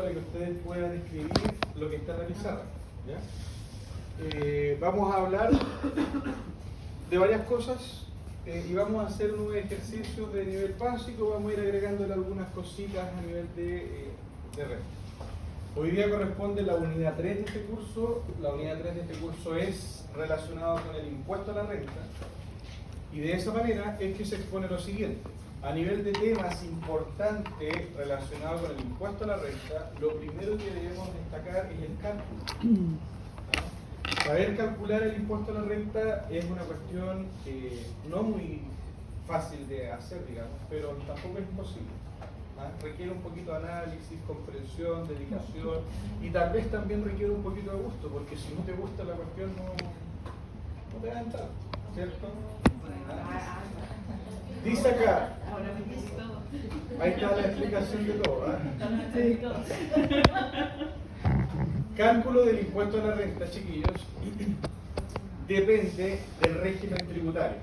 para que ustedes puedan escribir lo que está en la pizarra. ¿Ya? Vamos a hablar de varias cosas y vamos a hacer un ejercicio de nivel básico, vamos a ir agregándole algunas cositas a nivel de renta. Hoy día corresponde la unidad 3 de este curso. La unidad 3 de este curso es relacionado con el impuesto a la renta y de esa manera es que se expone lo siguiente. A nivel de temas importantes relacionados con el impuesto a la renta, lo primero que debemos destacar es el cálculo. ¿Ah? Saber calcular el impuesto a la renta es una cuestión no muy fácil de hacer, digamos, pero tampoco es imposible. ¿Ah? Requiere un poquito de análisis, comprensión, dedicación y tal vez también requiere un poquito de gusto, porque si no te gusta la cuestión no te va a entrar, ¿cierto? ¿Ah? Dice acá, ahí está la explicación de todo. ¿Eh? Cálculo del impuesto a la renta, chiquillos, depende del régimen tributario.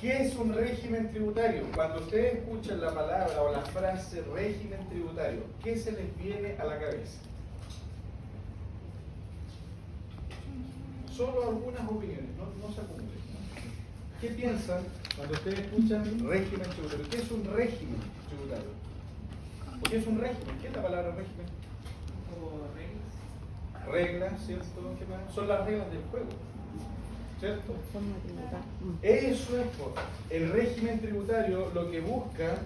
¿Qué es un régimen tributario? Cuando ustedes escuchan la palabra o la frase régimen tributario, ¿qué se les viene a la cabeza? Solo algunas opiniones, no se acumulen. ¿Qué piensan cuando ustedes escuchan régimen tributario? ¿Qué es un régimen tributario? ¿Qué es un régimen? ¿Qué es la palabra régimen? Como reglas. Reglas, ¿cierto? ¿Qué más? Son las reglas del juego, ¿cierto? Eso es, el régimen tributario lo que busca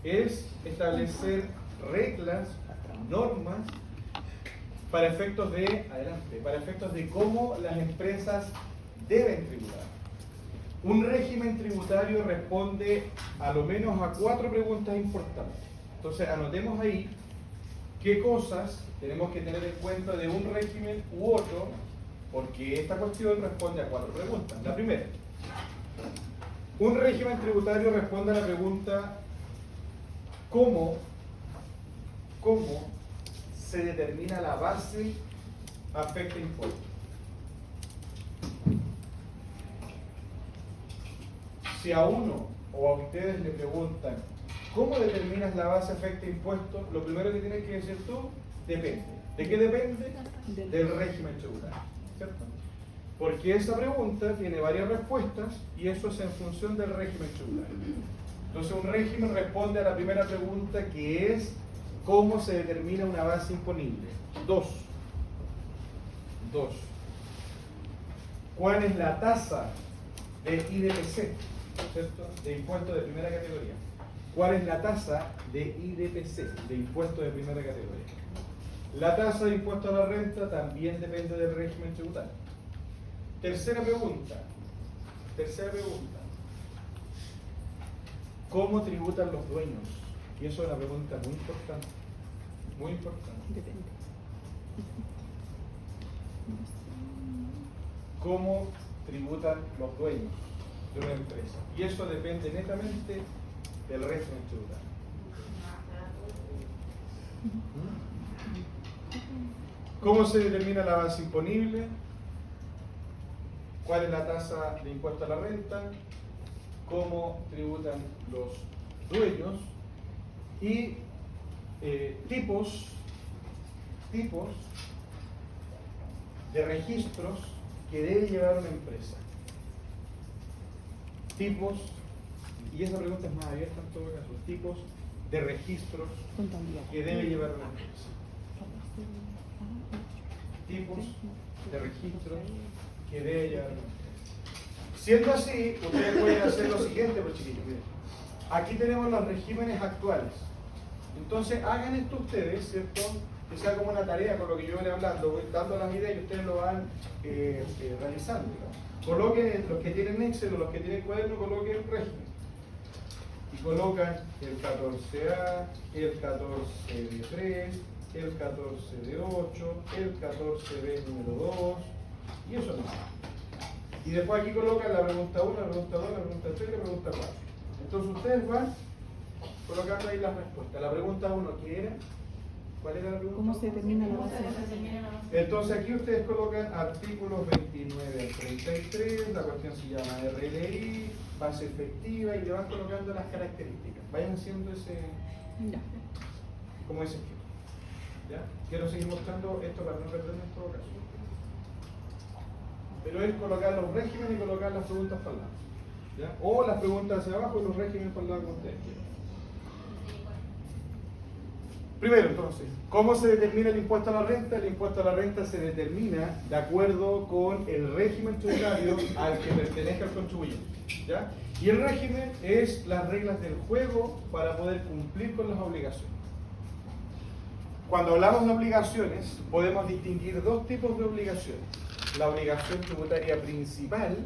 es establecer reglas, normas, para efectos de cómo las empresas deben tributar. Un régimen tributario responde a lo menos a 4 preguntas importantes. Entonces anotemos ahí qué cosas tenemos que tener en cuenta de un régimen u otro, porque esta cuestión responde a 4 preguntas. La primera, un régimen tributario responde a la pregunta ¿cómo se determina la base afecta impuesto? Si a uno o a ustedes le preguntan ¿cómo determinas la base afecta impuesto? Lo primero que tienes que decir tú, depende. ¿De qué depende? Del régimen tributario, ¿cierto? Porque esa pregunta tiene varias respuestas y eso es en función del régimen tributario. Entonces un régimen responde a la primera pregunta, que es ¿cómo se determina una base imponible? 2. ¿Cuál es la tasa de IDPC? ¿Cierto? De impuesto de primera categoría. ¿Cuál es la tasa de IDPC, de impuesto de primera categoría? La tasa de impuesto a la renta también depende del régimen tributario. Tercera pregunta. ¿Cómo tributan los dueños? Y eso es una pregunta muy importante. Muy importante. Depende. ¿Cómo tributan los dueños de una empresa? Y eso depende netamente del régimen tributario. ¿Cómo se determina la base imponible? ¿Cuál es la tasa de impuesto a la renta? ¿Cómo tributan los dueños? Y tipos de registros que debe llevar una empresa. Tipos, y esa pregunta es más abierta en todo caso, tipos de registros que debe llevar una empresa. Tipos de registros que debe llevar una empresa. Siendo así, ustedes pueden hacer lo siguiente, pues chiquillos, miren. Aquí tenemos los regímenes actuales. Entonces hagan esto ustedes, ¿cierto? Que sea como una tarea con lo que yo voy hablando, voy dando las ideas y ustedes lo van realizando, digamos. Coloquen los que tienen Excel o los que tienen cuaderno, coloquen el régimen. Y colocan el 14A, el 14B3, el 14B8, el 14B número 2, y eso no. Y después aquí colocan la pregunta 1, la pregunta 2, la pregunta 3 y la pregunta 4. Entonces ustedes van colocando ahí las respuestas. La pregunta 1, ¿qué era? ¿Cuál era la pregunta? ¿Cómo se determina la base? Entonces aquí ustedes colocan artículos 29 al 33, la cuestión se llama RLI, base efectiva, y le van colocando las características. Vayan haciendo ese, Ya. como ese esquema. ¿Ya? Quiero seguir mostrando esto para no perderme en todo caso. Pero es colocar los regímenes y colocar las preguntas para el lado. ¿Ya? O las preguntas hacia abajo y los regímenes para el lado como ustedes quieran. Primero, entonces, ¿cómo se determina el impuesto a la renta? El impuesto a la renta se determina de acuerdo con el régimen tributario al que pertenezca el contribuyente. ¿Ya? Y el régimen es las reglas del juego para poder cumplir con las obligaciones. Cuando hablamos de obligaciones, podemos distinguir dos tipos de obligaciones. La obligación tributaria principal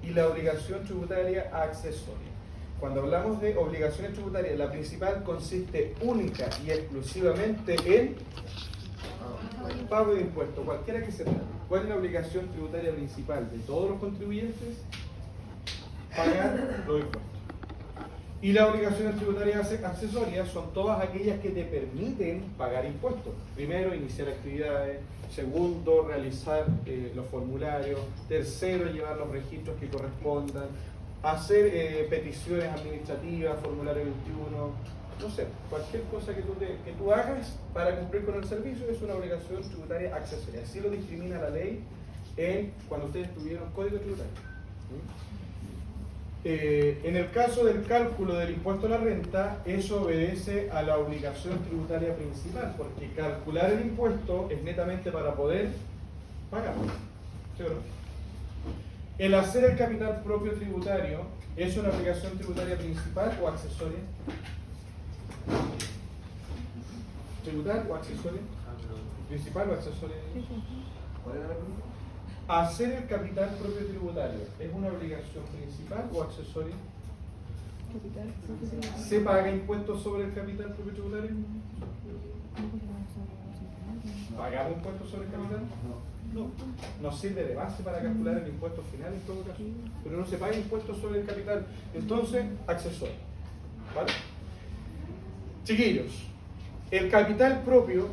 y la obligación tributaria accesoria. Cuando hablamos de obligaciones tributarias, la principal consiste única y exclusivamente en pago de impuestos, cualquiera que se trate. ¿Cuál es la obligación tributaria principal de todos los contribuyentes? Pagar los impuestos. Y las obligaciones tributarias accesorias son todas aquellas que te permiten pagar impuestos. Primero, iniciar actividades. Segundo, realizar los formularios. Tercero, llevar los registros que correspondan. Hacer peticiones administrativas, formulario 21. No sé, cualquier cosa que tú hagas para cumplir con el servicio es una obligación tributaria accesoria. Así lo discrimina la ley cuando ustedes tuvieron código tributario. En el caso del cálculo del impuesto a la renta, eso obedece a la obligación tributaria principal, porque calcular el impuesto es netamente para poder pagarlo. ¿Sí o no? El hacer el capital propio tributario es una obligación tributaria principal o accesoria. ¿Tributal o accesoria? ¿Principal o accesoria? ¿Cuál era la pregunta? ¿Hacer el capital propio tributario es una obligación principal o accesoria? ¿Se paga impuestos sobre el capital propio tributario? ¿Pagamos impuestos sobre el capital? No. Nos sirve de base para calcular el impuesto final en todo caso. Pero no se paga impuestos sobre el capital. Entonces, accesorio. ¿Vale? Chiquillos, el capital propio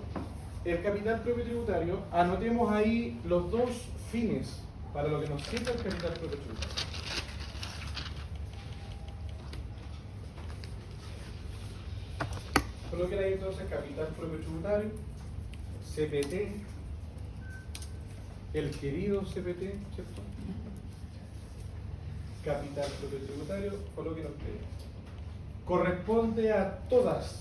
tributario, anotemos ahí los dos fines para lo que nos sirve el capital propio tributario. Coloquen ahí entonces capital propio tributario, CPT, el querido CPT, ¿cierto? Capital propio tributario, coloquen ustedes. Corresponde a todas,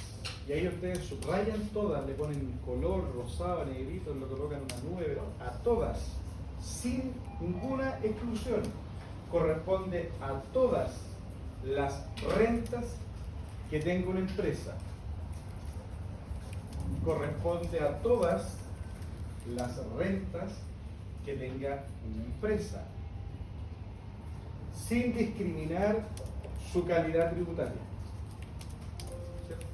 y ahí ustedes subrayan todas, le ponen color, rosado, negrito, lo colocan en una nube, pero a todas, sin ninguna exclusión, corresponde a todas las rentas que tenga una empresa. Corresponde a todas las rentas que tenga una empresa, sin discriminar su calidad tributaria. ¿Cierto?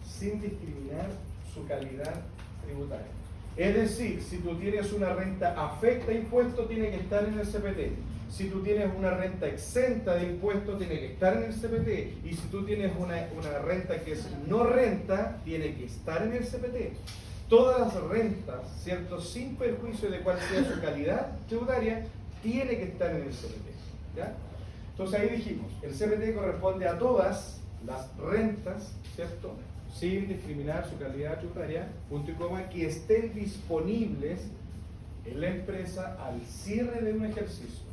Sin discriminar su calidad tributaria. Es decir, si tú tienes una renta afecta a impuestos, tiene que estar en el CPT. Si tú tienes una renta exenta de impuestos, tiene que estar en el CPT. Y si tú tienes una renta que es no renta, tiene que estar en el CPT. Todas las rentas, ¿cierto? Sin perjuicio de cuál sea su calidad tributaria, tiene que estar en el CPT. ¿Ya? Entonces ahí dijimos, el CPT corresponde a todas las rentas, ¿cierto? Sin discriminar su calidad tributaria, punto y coma, que estén disponibles en la empresa al cierre de un ejercicio.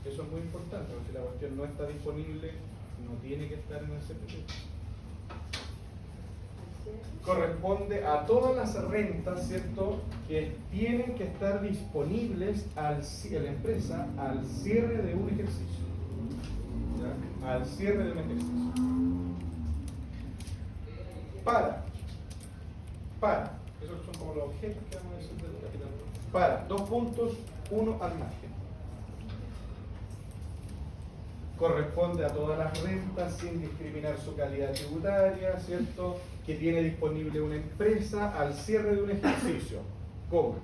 Eso es muy importante, porque si la cuestión no está disponible, no tiene que estar en el CPT. Corresponde a todas las rentas, ¿cierto?, que tienen que estar disponibles en la empresa al cierre de un ejercicio. ¿Ya? Al cierre de un ejercicio. Esos son como los objetos que vamos a decir del capital. 2 puntos, 1 al margen. Corresponde a todas las rentas sin discriminar su calidad tributaria, ¿cierto?, que tiene disponible una empresa al cierre de un ejercicio, coma,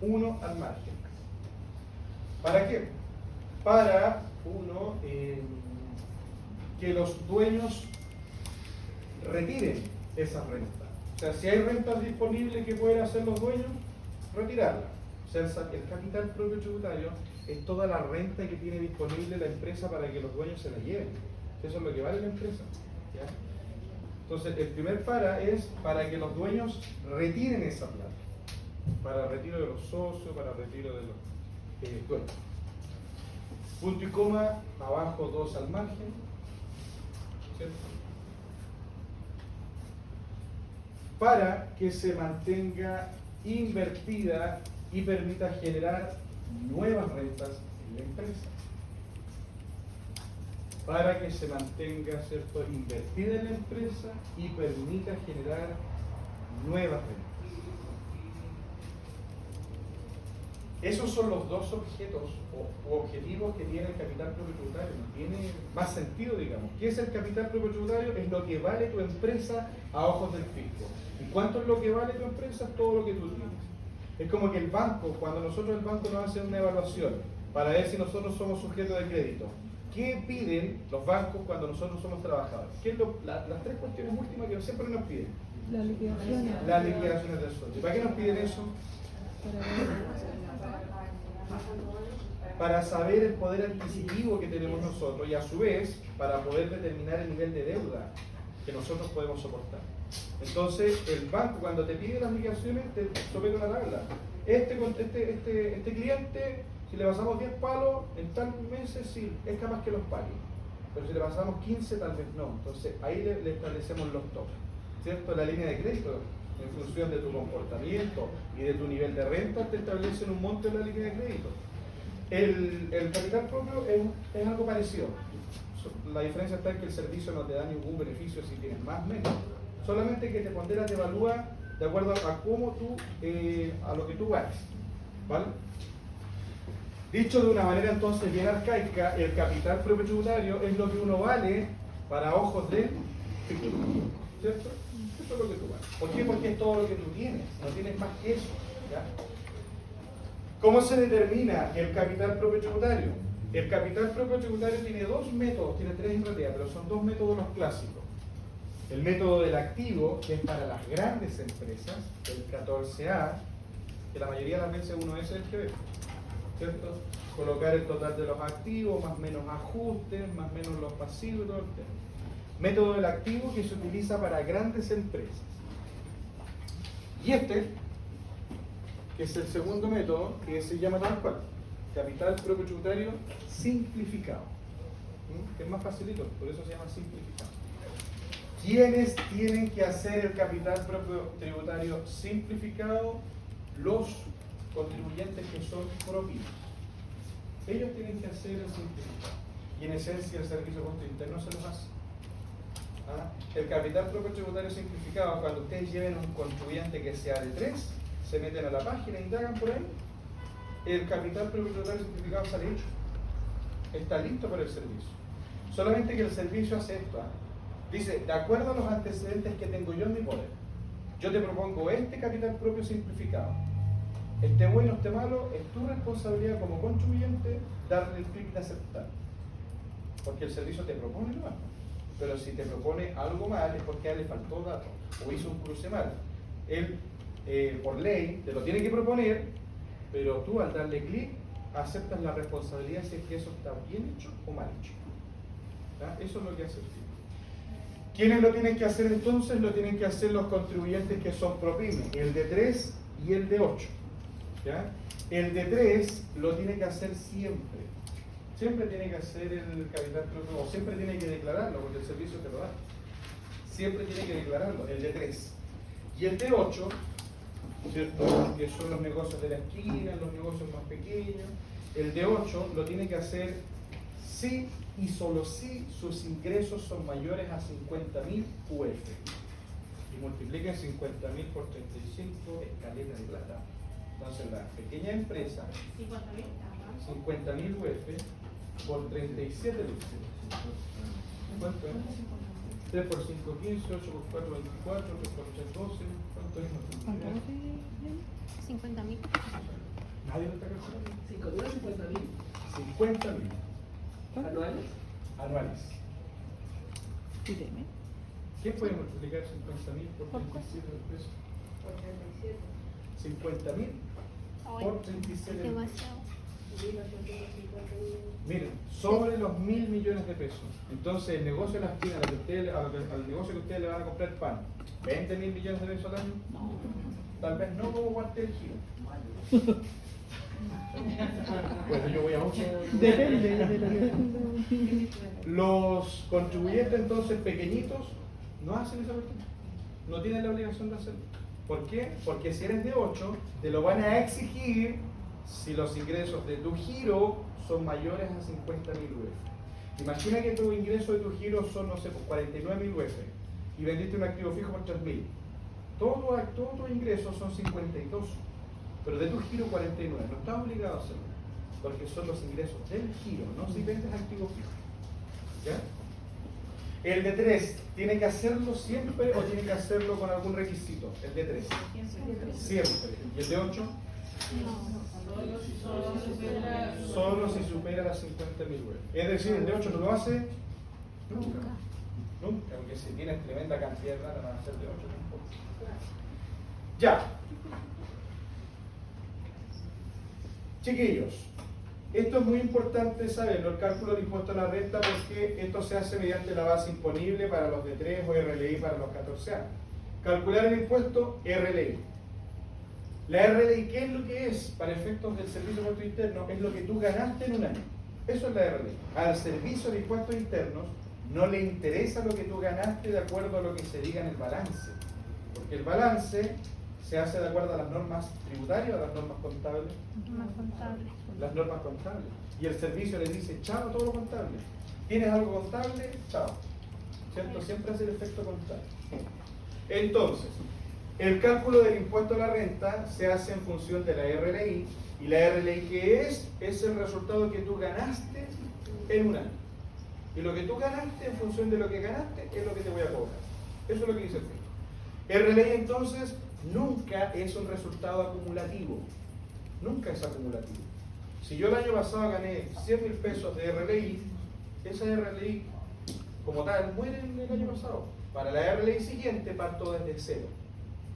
1 al margen. ¿Para qué? Para, que los dueños retiren esa renta. O sea, si hay rentas disponibles que pueden hacer los dueños, retirarla. O sea, el capital propio tributario es toda la renta que tiene disponible la empresa para que los dueños se la lleven. Eso es lo que vale la empresa. ¿Ya? Entonces, el primer para es para que los dueños retiren esa plata. Para retiro de los socios, para retiro de los dueños. Punto y coma, abajo 2 al margen. ¿Cierto? Para que se mantenga invertida y permita generar nuevas rentas en la empresa. Para que se mantenga, ¿cierto?, invertida en la empresa y permita generar nuevas rentas. Esos son los dos objetos o objetivos que tiene el capital propio tributario. No tiene más sentido, digamos. ¿Qué es el capital propio tributario? Es lo que vale tu empresa a ojos del fisco. ¿Y cuánto es lo que vale tu empresa? Todo lo que tú tienes. Es como que el banco, cuando nosotros el banco nos hace una evaluación para ver si nosotros somos sujetos de crédito, ¿qué piden los bancos cuando nosotros somos trabajadores? ¿Qué es las tres cuestiones últimas que siempre nos piden? Las liquidaciones. Las liquidaciones del sueldo. ¿Y para qué nos piden eso? Para saber el poder adquisitivo que tenemos nosotros y a su vez para poder determinar el nivel de deuda que nosotros podemos soportar. Entonces el banco cuando te pide las liquidaciones te somete una tabla. Este cliente, si le pasamos 10 palos en tal meses, sí, es capaz que los pague. Pero si le pasamos 15 tal vez no. Entonces ahí le establecemos los tops, ¿cierto? La línea de crédito, en función de tu comportamiento y de tu nivel de renta, te establecen un monto en la línea de crédito. El capital propio es algo parecido. La diferencia está en que el servicio no te da ningún beneficio si tienes más o menos. Solamente que te pondera, te evalúa de acuerdo a cómo tú, a lo que tú vales. ¿Vale? Dicho de una manera entonces bien arcaica, el capital propio tributario es lo que uno vale para ojos del fisco. ¿Cierto? Eso es lo que tú vales. ¿Por qué? Porque es todo lo que tú tienes. No tienes más que eso. ¿Ya? ¿Cómo se determina el capital propio tributario? El capital propio tributario tiene dos métodos, tiene tres en realidad, pero son dos métodos los clásicos. El método del activo, que es para las grandes empresas, el 14A, que la mayoría de las veces uno es el que ve, ¿cierto? Colocar el total de los activos, más o menos ajustes, más o menos los pasivos y todo el tema. Método del activo que se utiliza para grandes empresas. Y este, que es el segundo método, que se llama tal cual, capital propio tributario simplificado. Que es más facilito, por eso se llama simplificado. ¿Quiénes tienen que hacer el capital propio tributario simplificado? Los contribuyentes que son propios. Ellos tienen que hacer el simplificado. Y en esencia el Servicio de Costo Interno se los hace. El capital propio tributario simplificado, cuando ustedes lleven un contribuyente que sea de 3, se meten a la página, indagan por ahí, el capital propio tributario simplificado sale hecho. Está listo para el servicio. Solamente que el servicio hace esto. Dice, de acuerdo a los antecedentes que tengo yo en mi poder, yo te propongo este capital propio simplificado. Esté bueno o esté malo, es tu responsabilidad como contribuyente darle el clic de aceptar. Porque el servicio te propone lo mismo. Pero si te propone algo mal es porque a él le faltó dato o hizo un cruce mal. Él, por ley, te lo tiene que proponer, pero tú al darle clic aceptas la responsabilidad si es que eso está bien hecho o mal hecho. ¿Ya? Eso es lo que hace el fisco. ¿Quiénes lo tienen que hacer entonces? Lo tienen que hacer los contribuyentes que son ProPyme, el de 3 y el de 8. ¿Ya? El de 3 lo tiene que hacer siempre. Siempre tiene que hacer el capital propio, o siempre tiene que declararlo, porque el servicio te lo da. Siempre tiene que declararlo, el de 3. Y el de 8, ¿cierto?, que son los negocios de la esquina, los negocios más pequeños, el de 8 lo tiene que hacer si y solo si sus ingresos son mayores a 50.000 UF. Y multipliquen 50.000 por 35, escaleta de plata. Entonces la pequeña empresa, 50.000 UF por 37 lucas. ¿Cuánto es? 3 por 5, 15, 8 por 4, 24, 3 por 3, 12. ¿Cuánto es? 50.000. ¿Nadie lo está calculando? 50.000. 50.000 ¿Anuales? anuales. Dime. ¿Qué puede multiplicar 50.000 por 37 pesos? Por 37. 50.000 por 37 demasiado. Miren, sobre los 1.000 millones de pesos. Entonces, el negocio de la esquina, al negocio que ustedes le van a comprar pan, 20.000 millones de pesos al año, tal vez no como cuartel giro. Bueno, yo voy a mucho. Depende de lo que... Los contribuyentes entonces pequeñitos no hacen esa cuestión. No tienen la obligación de hacerlo. ¿Por qué? Porque si eres de 8, te lo van a exigir si los ingresos de tu giro son mayores a 50.000 UF. Imagina que tu ingreso de tu giro son, no sé, pues 49.000 UF y vendiste un activo fijo por 3.000. Todos tus ingresos son 52, pero de tu giro 49. No estás obligado a hacerlo, porque son los ingresos del giro, no si vendes activos fijos. ¿Ya? El de 3, ¿tiene que hacerlo siempre o tiene que hacerlo con algún requisito? El de 3. Siempre. ¿Y el de 8? Solo si supera las 50.000 UF. Es decir, el de 8 no lo hace nunca. Nunca, aunque si tienes tremenda cantidad de plata, van a ser de 8 tampoco. Ya. Chiquillos, esto es muy importante saberlo, el cálculo del impuesto a la renta, porque esto se hace mediante la base imponible para los de 3 o RLI para los 14 años. Calcular el impuesto RLI. La RLI, ¿qué es lo que es? Para efectos del Servicio de Impuestos Internos, es lo que tú ganaste en un año. Eso es la RLI. Al Servicio de Impuestos Internos no le interesa lo que tú ganaste de acuerdo a lo que se diga en el balance. Porque el balance se hace de acuerdo a las normas tributarias o a las normas contables. Las normas contables. Y el servicio le dice, chao a todo lo contable. ¿Tienes algo contable? Chao. ¿Cierto? Siempre hace el efecto contable. Entonces, el cálculo del impuesto a la renta se hace en función de la RLI. Y la RLI, ¿qué es? Es el resultado que tú ganaste en un año. Y lo que tú ganaste en función de lo que ganaste es lo que te voy a cobrar. Eso es lo que dice el fisco. RLI entonces nunca es un resultado acumulativo. Nunca es acumulativo. Si yo el año pasado gané 100.000 pesos de RLI, esa RLI como tal muere en el año pasado. Para la RLI siguiente parto desde cero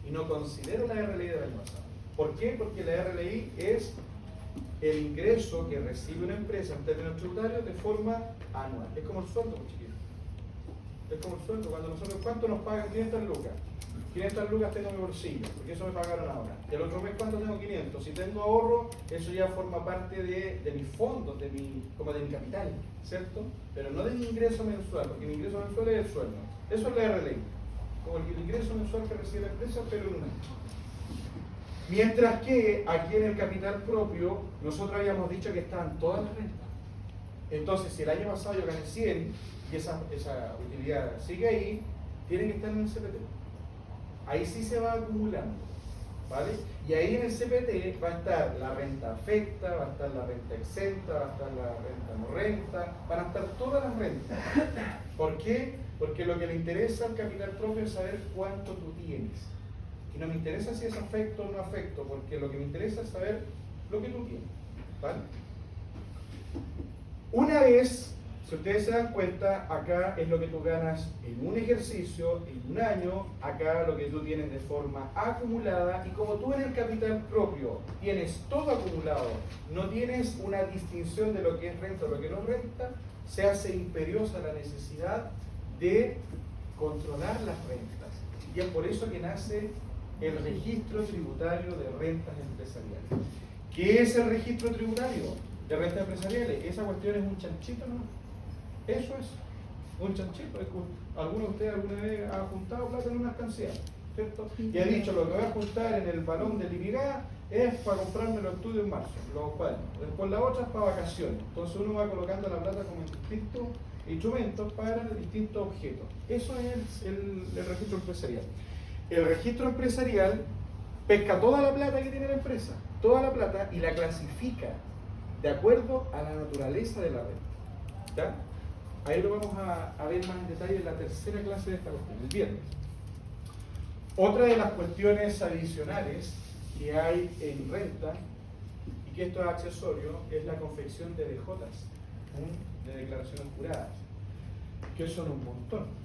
y no considero la RLI del año pasado. ¿Por qué? Porque la RLI es el ingreso que recibe una empresa en términos tributarios de forma anual. Es como el sueldo, pues, chiquillos. Es como el sueldo. Cuando nosotros, ¿cuánto nos pagan? 500 lucas. 500 lucas tengo en mi bolsillo, porque eso me pagaron ahora. Y el otro mes, ¿cuánto tengo? 500. Si tengo ahorro, eso ya forma parte de mis fondos, como de mi capital, ¿cierto? Pero no de mi ingreso mensual, porque mi ingreso mensual es el sueldo. Eso es la RLI. Como el ingreso mensual que recibe la empresa, pero en un año. Mientras que aquí en el capital propio, nosotros habíamos dicho que estaban todas las rentas. Entonces, si el año pasado yo gané 100 y esa utilidad sigue ahí, tienen que estar en el CPT. Ahí sí se va acumulando, ¿vale? Y ahí en el CPT va a estar la renta afecta, va a estar la renta exenta, va a estar la renta no renta, van a estar todas las rentas. ¿Por qué? Porque lo que le interesa al capital propio es saber cuánto tú tienes. Y no me interesa si es afecto o no afecto, porque lo que me interesa es saber lo que tú tienes, ¿vale? Una vez, si ustedes se dan cuenta, acá es lo que tú ganas en un ejercicio, en un año, acá lo que tú tienes de forma acumulada, y como tú en el capital propio tienes todo acumulado, no tienes una distinción de lo que es renta o lo que no es renta, se hace imperiosa la necesidad de controlar las rentas. Y es por eso que nace el registro tributario de rentas empresariales. ¿Qué es el registro tributario de rentas empresariales? Esa cuestión es un chanchito, ¿no? Eso es un chanchito. ¿Alguno de ustedes alguna vez ha juntado plata en una alcancía? ¿Cierto? Y ha dicho, lo que voy a juntar en el balón del IPIGA es para comprarme los estudios en marzo, los cuadernos. Después la otra es para vacaciones. Entonces uno va colocando la plata como en distintos instrumentos para distintos objetos. Eso es el registro empresarial. El registro empresarial pesca toda la plata que tiene la empresa, toda la plata, y la clasifica de acuerdo a la naturaleza de la renta. ¿Ya? Ahí lo vamos a ver más en detalle en la tercera clase de esta cuestión, el viernes. Otra de las cuestiones adicionales que hay en renta, y que esto es accesorio, es la confección de DJs, de declaraciones juradas, que son un montón.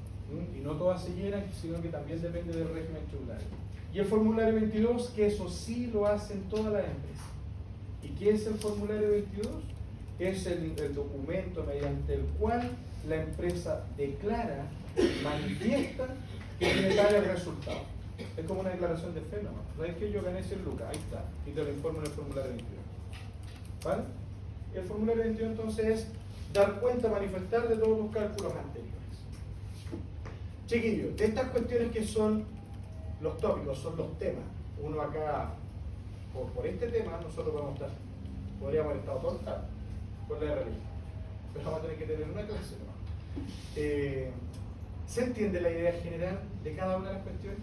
Y no todas se llenan, sino que también depende del régimen tributario. Y el formulario 22, que eso sí lo hacen todas las empresas. ¿Y qué es el formulario 22? Es el documento mediante el cual la empresa declara, manifiesta que tiene tal resultado. Es como una declaración de fe, ¿no? ¿Sabes que yo gané 100 lucas? Ahí está. Y te lo informo en el formulario 22. ¿Vale? El formulario 22 entonces es dar cuenta, manifestar de todos los cálculos anteriores. Chiquillos, de estas cuestiones que son los tópicos, son los temas. Uno acá, por este tema, nosotros podríamos haber estado todo el tarde con la religión. Pero vamos a tener que tener una clase, ¿no? ¿Se entiende la idea general de cada una de las cuestiones?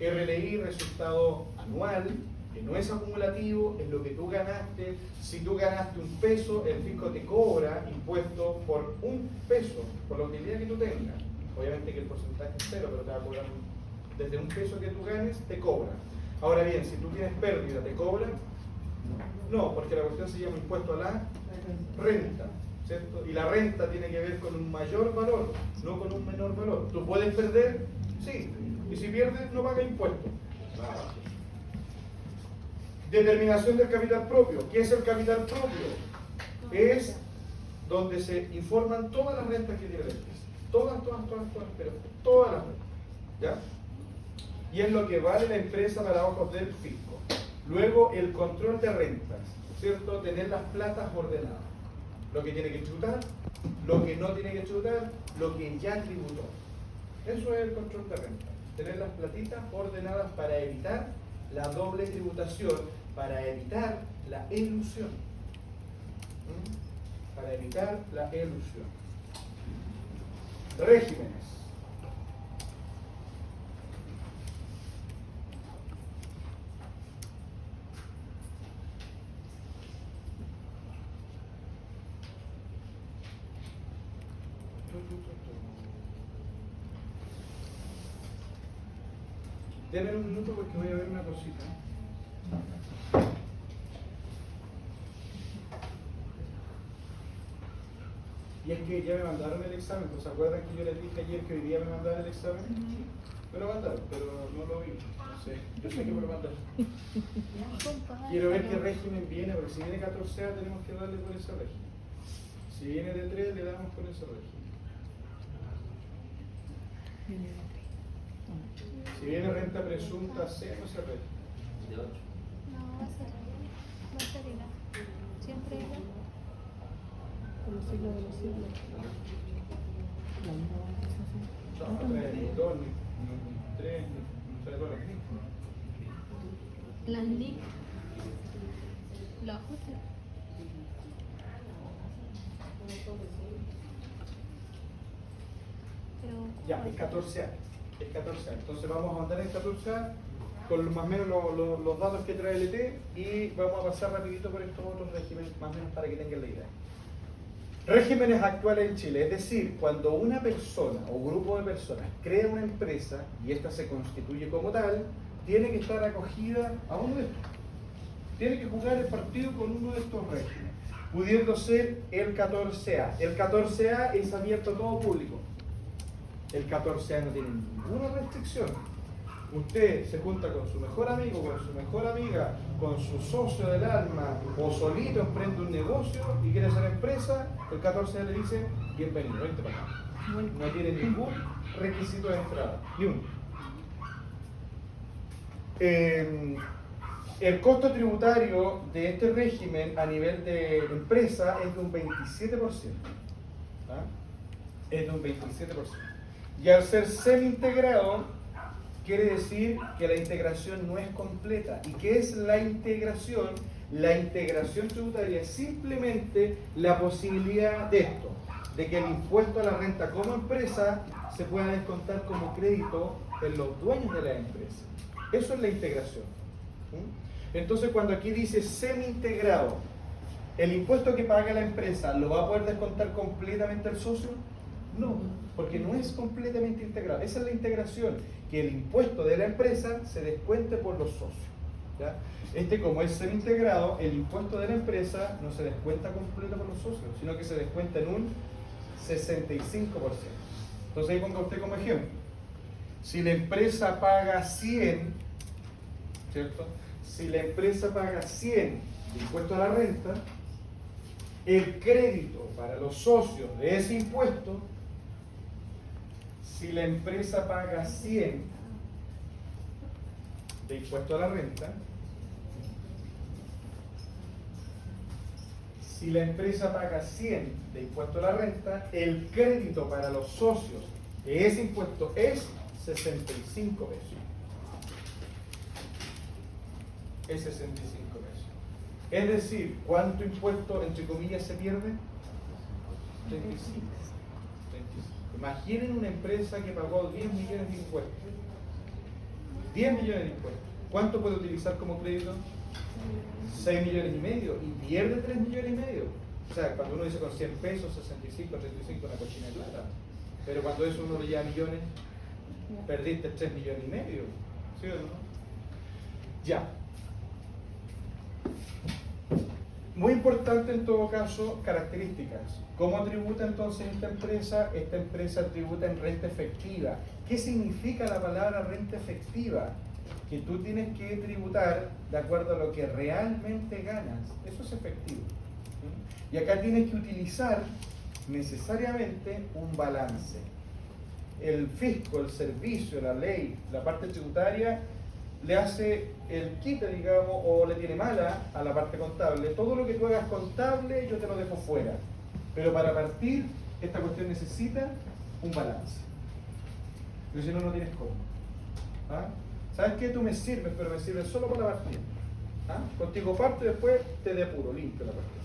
RLI, resultado anual, que no es acumulativo, es lo que tú ganaste. Si tú ganaste $1, el fisco te cobra impuesto por $1, por la utilidad que tú tengas. Obviamente que el porcentaje es cero, pero te va a cobrar desde $1 que tú ganes, te cobra. Ahora bien, si tú tienes pérdida, ¿te cobra? No, porque la cuestión se llama impuesto a la renta, ¿cierto? Y la renta tiene que ver con un mayor valor, no con un menor valor. ¿Tú puedes perder? Sí. Y si pierdes, no pagas impuesto. Determinación del capital propio. ¿Qué es el capital propio? Es donde se informan todas las rentas que tiene la empresa. Todas, pero todas las rentas. ¿Ya? Y es lo que vale la empresa para ojos del fisco. Luego, el control de rentas, ¿cierto? Tener las platas ordenadas. Lo que tiene que tributar, lo que no tiene que tributar, lo que ya tributó. Eso es el control de rentas. Tener las platitas ordenadas para evitar la doble tributación, para evitar la elusión. Para evitar la elusión. Regímenes. Denme un minuto porque voy a ver una cosita. Y es que ya me mandaron el examen, ¿se acuerdan que yo les dije ayer que hoy día me mandaron el examen? Me lo mandaron, pero no lo vi. No sé, yo sé que me lo mandaron. Quiero ver qué régimen viene, porque si viene 14A tenemos que darle por ese régimen. Si viene de 3 le damos por ese régimen. Si viene renta presunta C, no se régimen. De 8. No, va a ser igual. Siempre igual. Con los siglos de los siglos. La misma organización. No, 3, ni 2, ni 3, ni 3, bueno, Las NIC. Los ajustes. Pero, ya, es 14A. Es 14A. Entonces vamos a mandar en 14A con más o menos los datos que trae el ET y vamos a pasar rapidito por estos otros regímenes, más o menos para que tengan la idea. Regímenes actuales en Chile, es decir, cuando una persona o grupo de personas crea una empresa y ésta se constituye como tal, tiene que estar acogida a uno de estos. Tiene que jugar el partido con uno de estos regímenes, pudiendo ser el 14A. El 14A es abierto a todo público. El 14A no tiene ninguna restricción. Usted se junta con su mejor amigo, con su mejor amiga, con su socio del alma o solito emprende un negocio y quiere hacer empresa, el 14A le dice, bienvenido, vente para acá. No tiene ningún requisito de entrada, ni uno. El costo tributario de este régimen a nivel de empresa es de un 27%. ¿Ah? Es de un 27%. Y al ser semi-integrado, quiere decir que la integración no es completa. ¿Y qué es la integración? La integración tributaria es simplemente la posibilidad de esto, de que el impuesto a la renta como empresa se pueda descontar como crédito en los dueños de la empresa. Eso es la integración. Entonces, cuando aquí dice semi-integrado, ¿el impuesto que paga la empresa lo va a poder descontar completamente el socio? No, porque no es completamente integrado. Esa es la integración, que el impuesto de la empresa se descuente por los socios. ¿Ya? Como es semi-integrado, el impuesto de la empresa no se descuenta completo por los socios, sino que se descuenta en un 65%. Entonces ahí ponga usted como ejemplo. Si la empresa paga 100, ¿cierto? si la empresa paga 100 de impuesto a la renta, el crédito para los socios de ese impuesto, si la empresa paga 100 de impuesto a la renta, si la empresa paga 100 de impuesto a la renta, el crédito para los socios de ese impuesto es 65 pesos. Es 65 pesos. Es decir, ¿cuánto impuesto, entre comillas, se pierde? 35. Imaginen una empresa que pagó 10 millones de impuestos. 10 millones de impuestos. ¿Cuánto puede utilizar como crédito? 6 millones y medio. Y pierde 3 millones y medio. O sea, cuando uno dice con 100 pesos, 65, 35, una cochina de plata. Pero cuando eso uno le lleva millones, perdiste 3 millones y medio. ¿Sí o no? Ya. Muy importante en todo caso, características. ¿Cómo tributa entonces esta empresa? Esta empresa tributa en renta efectiva. ¿Qué significa la palabra renta efectiva? Que tú tienes que tributar de acuerdo a lo que realmente ganas. Eso es efectivo. Y acá tienes que utilizar necesariamente un balance. El fisco, el servicio, la ley, la parte tributaria le hace el quite, digamos, o le tiene mala a la parte contable. Todo lo que tú hagas contable yo te lo dejo fuera. Pero para partir, esta cuestión necesita un balance. Porque si no, no tienes cómo. ¿Ah? ¿Sabes qué? Tú me sirves, pero me sirves solo para partir. ¿Ah? Contigo parto y después te depuro, limpio la partida.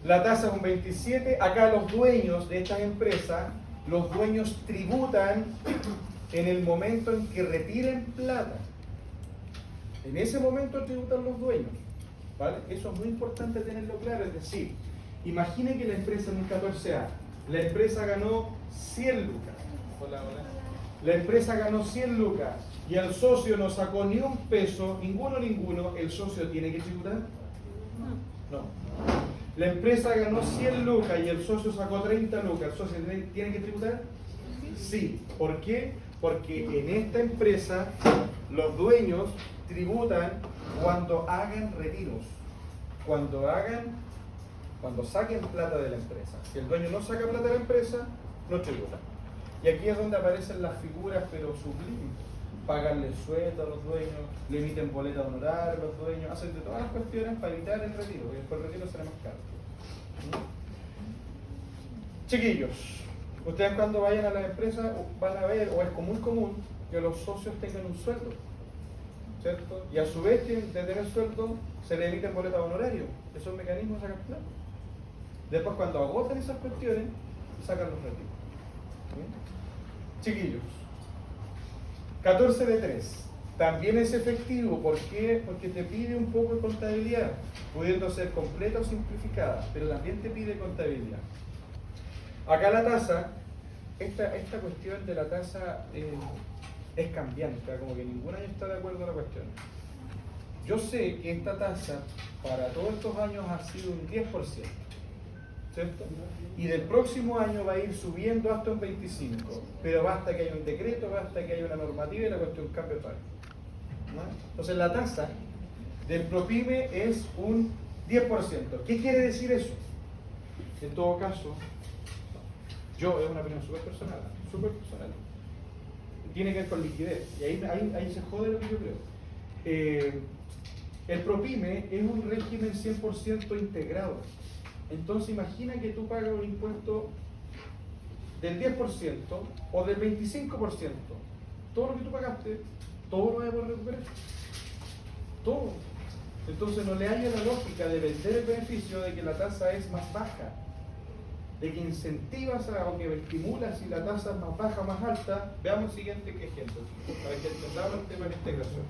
La tasa es un 27. Acá los dueños de estas empresas, los dueños tributan en el momento en que retiren plata. En ese momento tributan los dueños. ¿Vale? Eso es muy importante tenerlo claro. Es decir, imagine que la empresa en un 14A, la empresa ganó 100 lucas. Hola, hola. La empresa ganó 100 lucas y el socio no sacó ni un peso, ninguno, ¿el socio tiene que tributar? No. La empresa ganó 100 lucas y el socio sacó 30 lucas, ¿el socio tiene que tributar? Sí. ¿Por qué? Porque en esta empresa los dueños tributan cuando hagan retiros, cuando saquen plata de la empresa. Si el dueño no saca plata de la empresa, no tributa. Y aquí es donde aparecen las figuras, pero sublimes. Pagarle sueldo a los dueños, le emiten boleta de honorar a los dueños, hacen de todas las cuestiones para evitar el retiro, porque después el retiro será más caro. Chiquillos, ustedes cuando vayan a la empresa van a ver, o es muy común, que los socios tengan un sueldo, ¿cierto? Y a su vez de tener sueldo, se le emiten boletas de honorario. Esos mecanismos sacan plata. Después cuando agotan esas cuestiones, sacan los retiros. Chiquillos, 14 de 3. También es efectivo. ¿Por qué? Porque te pide un poco de contabilidad, pudiendo ser completa o simplificada, pero también te pide contabilidad. Acá la tasa, esta cuestión de la tasa es cambiante, como que ningún año está de acuerdo en la cuestión. Yo sé que esta tasa para todos estos años ha sido un 10%, ¿cierto? Y del próximo año va a ir subiendo hasta un 25%, pero basta que haya un decreto, basta que haya una normativa y la cuestión cambia para. ¿No? Entonces la tasa del PROPYME es un 10%. ¿Qué quiere decir eso? En todo caso, es una opinión súper personal, tiene que ver con liquidez, y ahí se jode lo que yo creo. El PROPYME es un régimen 100% integrado. Entonces imagina que tú pagas un impuesto del 10% o del 25%. Todo lo que tú pagaste, todo lo vas a poder recuperar. Todo. Entonces no le haya la lógica de vender el beneficio de que la tasa es más baja, de que incentivas o que estimulas si la tasa es más baja o más alta. Veamos el siguiente ejemplo, para que entendamos el tema de integración.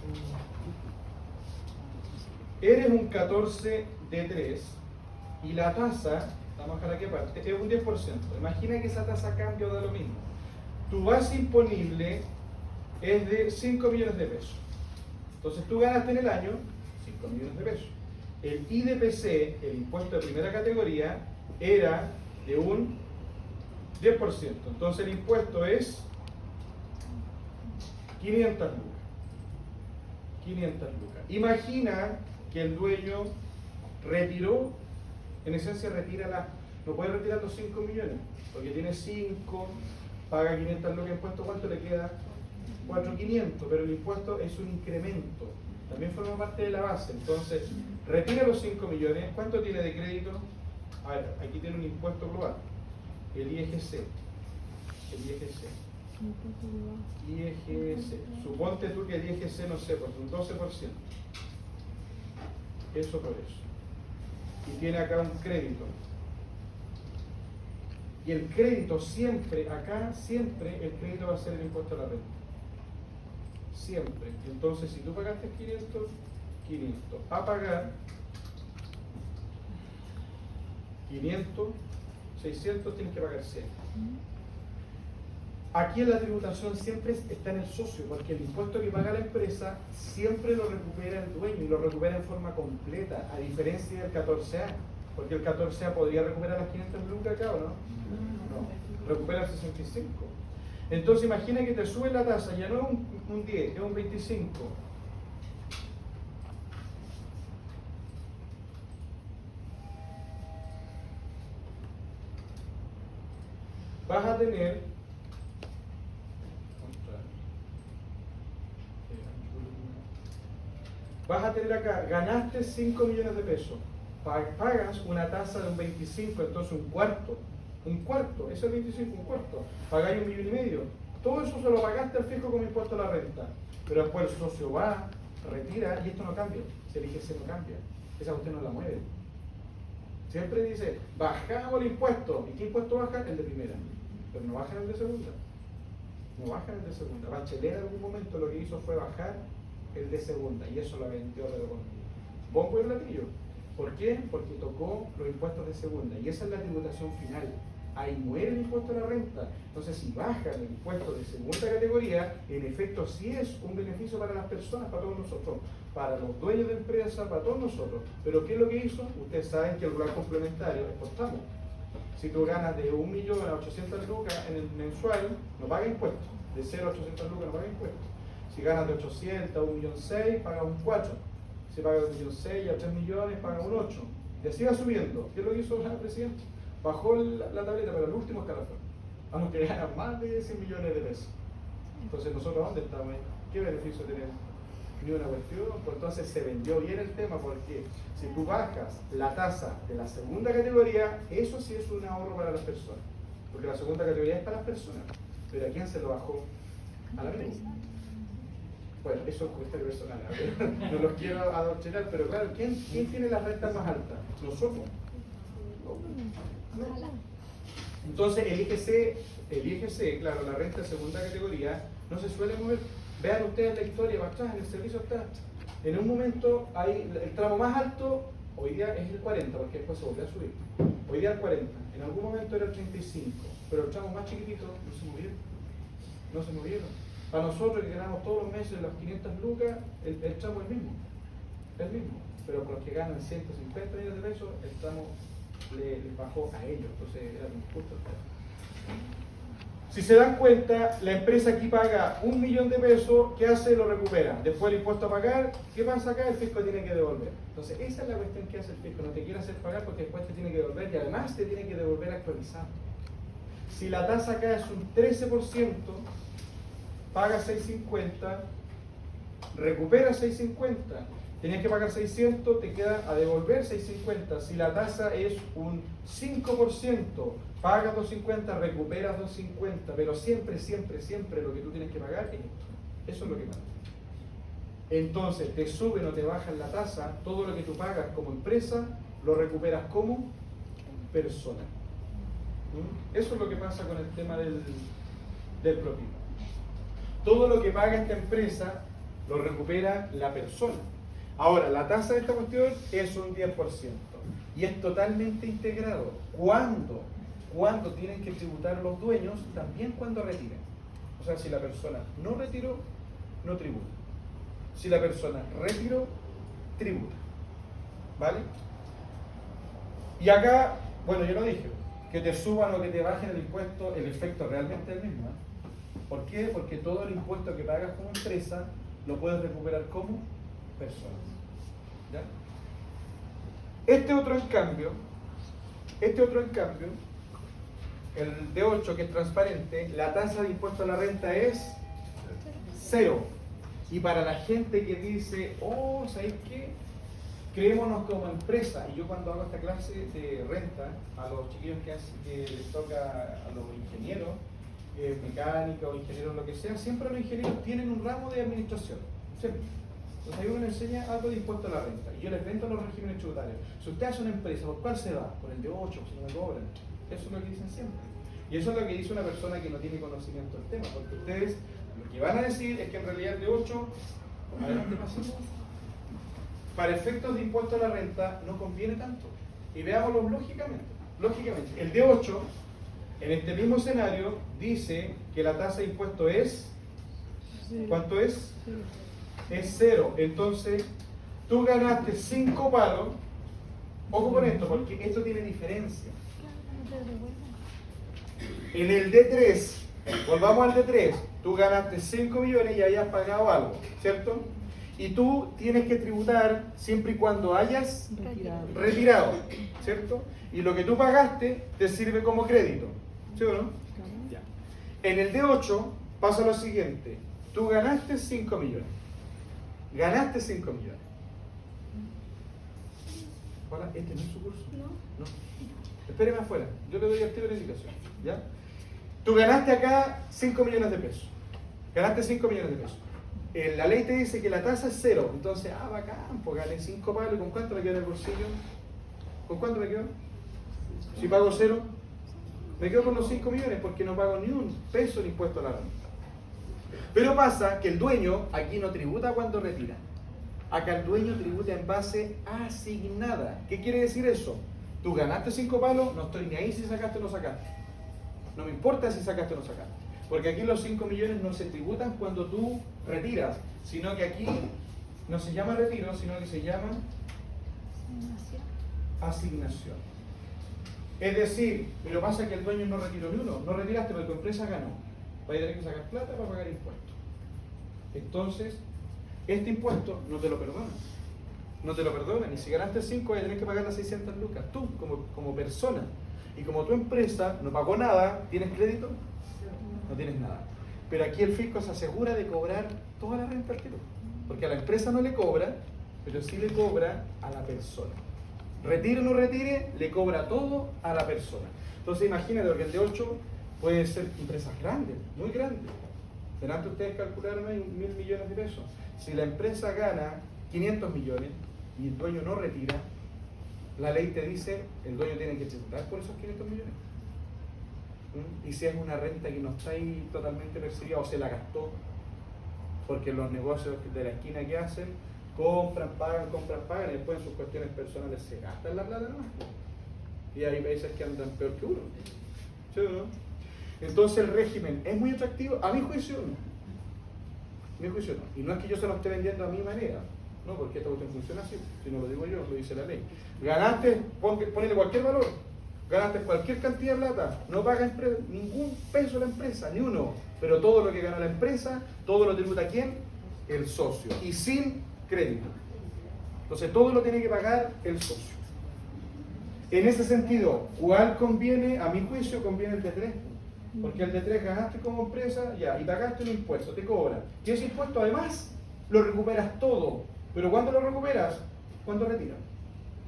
Eres un 14 de 3 y la tasa, vamos a dejar aquí aparte, es un 10%. Imagina que esa tasa cambia o da lo mismo. Tu base imponible es de 5 millones de pesos. Entonces tú ganaste en el año 5 millones de pesos. El IDPC, el impuesto de primera categoría, era de un 10%. Entonces el impuesto es 500 lucas. 500 lucas. Imagina que el dueño retiró, en esencia retira no puede retirar los 5 millones, porque tiene 5, paga 500 lucas de impuesto, ¿cuánto le queda? 4.500, pero el impuesto es un incremento, también forma parte de la base. Entonces, retira los 5 millones, ¿cuánto tiene de crédito? A ver, aquí tiene un impuesto global, el IGC. IGC. Suponte tú que el IGC, no sé, pues un 12%. Eso por eso. Y tiene acá un crédito. Y el crédito siempre, acá siempre, el crédito va a ser el impuesto a la renta. Siempre. Entonces, si tú pagaste 500, a pagar 500, 600, tienes que pagar 100. Aquí en la tributación siempre está en el socio, porque el impuesto que paga la empresa siempre lo recupera el dueño y lo recupera en forma completa, a diferencia del 14A, porque el 14A podría recuperar las 500 lucas acá, ¿o no? No, recupera el 65. Entonces imagina que te sube la tasa, ya no es un 10, es un 25. Vas a tener acá, ganaste 5 millones de pesos, pagas una tasa de un 25, entonces un cuarto, eso es 25, un cuarto, pagáis 1,5 millones, todo eso se lo pagaste al fisco como impuesto a la renta, pero después el socio va, retira, y esto no cambia, si el IGC no cambia, esa usted no la mueve. Siempre dice, bajamos el impuesto, ¿y qué impuesto baja? El de primera, pero no bajan el de segunda, Bachelet en algún momento lo que hizo fue bajar el de segunda, y eso lo vendió de bombo y platillo. ¿Por qué? Porque tocó los impuestos de segunda, y esa es la tributación final. Ahí muere el impuesto a la renta. Entonces, si baja el impuesto de segunda categoría, en efecto sí es un beneficio para las personas, para todos nosotros, para los dueños de empresa, para todos nosotros. Pero ¿qué es lo que hizo? Ustedes saben que el rural complementario exportamos. Si tú ganas de 1 millón a 800 lucas en el mensual, no paga impuestos. De 0 a 800 lucas no paga impuestos. Si ganas de 800 a 1,6 millones, paga un 4. Si pagas de 1,6 millones a 3 millones, paga un 8. Y así va subiendo. ¿Qué es lo que hizo el presidente? Bajó la tableta, pero el último escalafón. A los que ganan más de 100 millones de pesos. Entonces, ¿nosotros dónde estamos? ¿Qué beneficio tenemos? Ni una cuestión. Pues entonces se vendió bien el tema, porque si tú bajas la tasa de la segunda categoría, eso sí es un ahorro para las personas. Porque la segunda categoría es para las personas. Pero ¿a quién se lo bajó? A la empresa. Bueno, eso es cuestión personal, no los quiero adoctrinar, pero claro, ¿quién tiene las rentas más altas? Nosotros. No. Entonces el IGC, claro, la renta de segunda categoría, no se suele mover. Vean ustedes la historia, para atrás, el servicio está. En un momento, el tramo más alto, hoy día es el 40, porque después se volvió a subir. Hoy día el 40, en algún momento era el 35, pero el tramo más chiquitito no se movieron. Para nosotros que ganamos todos los meses las 500 lucas, el tramo es el mismo, pero con los que ganan 150 millones de pesos, el tramo les bajó a ellos, entonces era muy justo el tema. Si se dan cuenta, la empresa aquí paga 1 millón de pesos, ¿qué hace? Lo recupera. Después el impuesto a pagar, ¿qué pasa acá? El fisco tiene que devolver. Entonces esa es la cuestión que hace el fisco, no te quiere hacer pagar porque después te tiene que devolver y además te tiene que devolver actualizado. Si la tasa acá es un 13%, paga 650, recupera 650, tenías que pagar 600, te queda a devolver 650. Si la tasa es un 5%, pagas 250, recuperas 250, pero siempre lo que tú tienes que pagar es esto. Eso es lo que pasa. Entonces, te suben o te bajan la tasa, todo lo que tú pagas como empresa, lo recuperas como persona. Eso es lo que pasa con el tema del propino. Todo lo que paga esta empresa lo recupera la persona. Ahora, la tasa de esta cuestión es un 10% y es totalmente integrado. ¿Cuándo? Cuando tienen que tributar los dueños, también cuando retiren. O sea, si la persona no retiró, no tributa. Si la persona retiró, tributa. ¿Vale? Y acá, bueno, yo lo dije, que te suban o que te bajen el impuesto, el efecto realmente es el mismo. ¿Por qué? Porque todo el impuesto que pagas como empresa lo puedes recuperar como personas. ¿Ya? Este otro en cambio, el D8 que es transparente, la tasa de impuesto a la renta es 0. Y para la gente que dice, oh, ¿sabéis qué? Creémonos como empresa. Y yo cuando hago esta clase de renta a los chiquillos que les toca a los ingenieros, mecánicos, ingenieros, lo que sea, siempre los ingenieros tienen un ramo de administración. Siempre. Entonces ahí uno les enseña algo de impuesto a la renta. Y yo les vendo los regímenes tributarios. Si usted hace una empresa, ¿por cuál se va? Por el de 8, si no me cobran. Eso es lo que dicen siempre. Y eso es lo que dice una persona que no tiene conocimiento del tema. Porque ustedes lo que van a decir es que en realidad el de 8, adelante pasemos. Para efectos de impuesto a la renta no conviene tanto. Y veámoslo lógicamente. Lógicamente, el de 8, en este mismo escenario, dice que la tasa de impuesto es... ¿Cuánto es? Es 0. Entonces, tú ganaste 5 palos. Ojo con esto, porque esto tiene diferencia. En el D3, volvamos al D3, tú ganaste 5 millones y hayas pagado algo, ¿cierto? Y tú tienes que tributar siempre y cuando hayas retirado, ¿cierto? Y lo que tú pagaste te sirve como crédito, ¿sí o no? Ya. En el D8 pasa lo siguiente, tú ganaste 5 millones. Ganaste 5 millones. Hola, ¿este no es su curso? No. Espéreme afuera, yo le doy al tiro la indicación, ¿ya? Tú ganaste acá 5 millones de pesos. Ganaste 5 millones de pesos. La ley te dice que la tasa es 0. Entonces, bacán, pues gané 5 palos. ¿Y con cuánto me quedo en el bolsillo? ¿Con cuánto me quedo? Si pago 0, me quedo con los 5 millones porque no pago ni un peso de impuesto a la renta. Pero pasa que el dueño aquí no tributa cuando retira. Acá el dueño tributa en base asignada. ¿Qué quiere decir eso? Tú ganaste 5 palos, no estoy ni ahí si sacaste o no sacaste. No me importa si sacaste o no sacaste. Porque aquí los 5 millones no se tributan cuando tú retiras, sino que aquí no se llama retiro, sino que se llama asignación. Es decir, pero pasa que el dueño no retiró ni uno, no retiraste porque tu empresa ganó. Vas a tener que sacar plata para pagar impuestos. Entonces, este impuesto no te lo perdonan. No te lo perdonan. Y si ganaste 5, vas a tener que pagar las 600 lucas. Tú, como persona. Y como tu empresa no pagó nada, ¿tienes crédito? No tienes nada. Pero aquí el fisco se asegura de cobrar toda la renta al tiro. Porque a la empresa no le cobra, pero sí le cobra a la persona. Retire o no retire, le cobra todo a la persona. Entonces imagínate, porque el de 8 puede ser empresas grandes, muy grandes. Delante ustedes calcularon ahí 1.000 millones de pesos. Si la empresa gana 500 millones y el dueño no retira, la ley te dice, el dueño tiene que tributar por esos 500 millones. Y si es una renta que no está ahí totalmente percibida o se la gastó, porque los negocios de la esquina que hacen, compran, pagan, y después en sus cuestiones personales se gastan la plata nomás. Y hay veces que andan peor que uno. ¿Sí o no? Entonces el régimen es muy atractivo, a mi juicio no. A mi juicio no. Y no es que yo se lo esté vendiendo a mi manera, no, porque esta cuestión funciona así, si no lo digo yo, lo dice la ley. Ganaste, ponele cualquier valor, ganaste cualquier cantidad de plata, no paga ningún peso a la empresa, ni uno, pero todo lo que gana la empresa, todo lo tributa ¿quién? El socio, y sin crédito. Entonces todo lo tiene que pagar el socio. En ese sentido, ¿cuál conviene? A mi juicio conviene el D3, porque el D3 ganaste como empresa, ya, y pagaste un impuesto, te cobran. Y ese impuesto además lo recuperas todo. Pero ¿cuándo lo recuperas? Cuando retiras.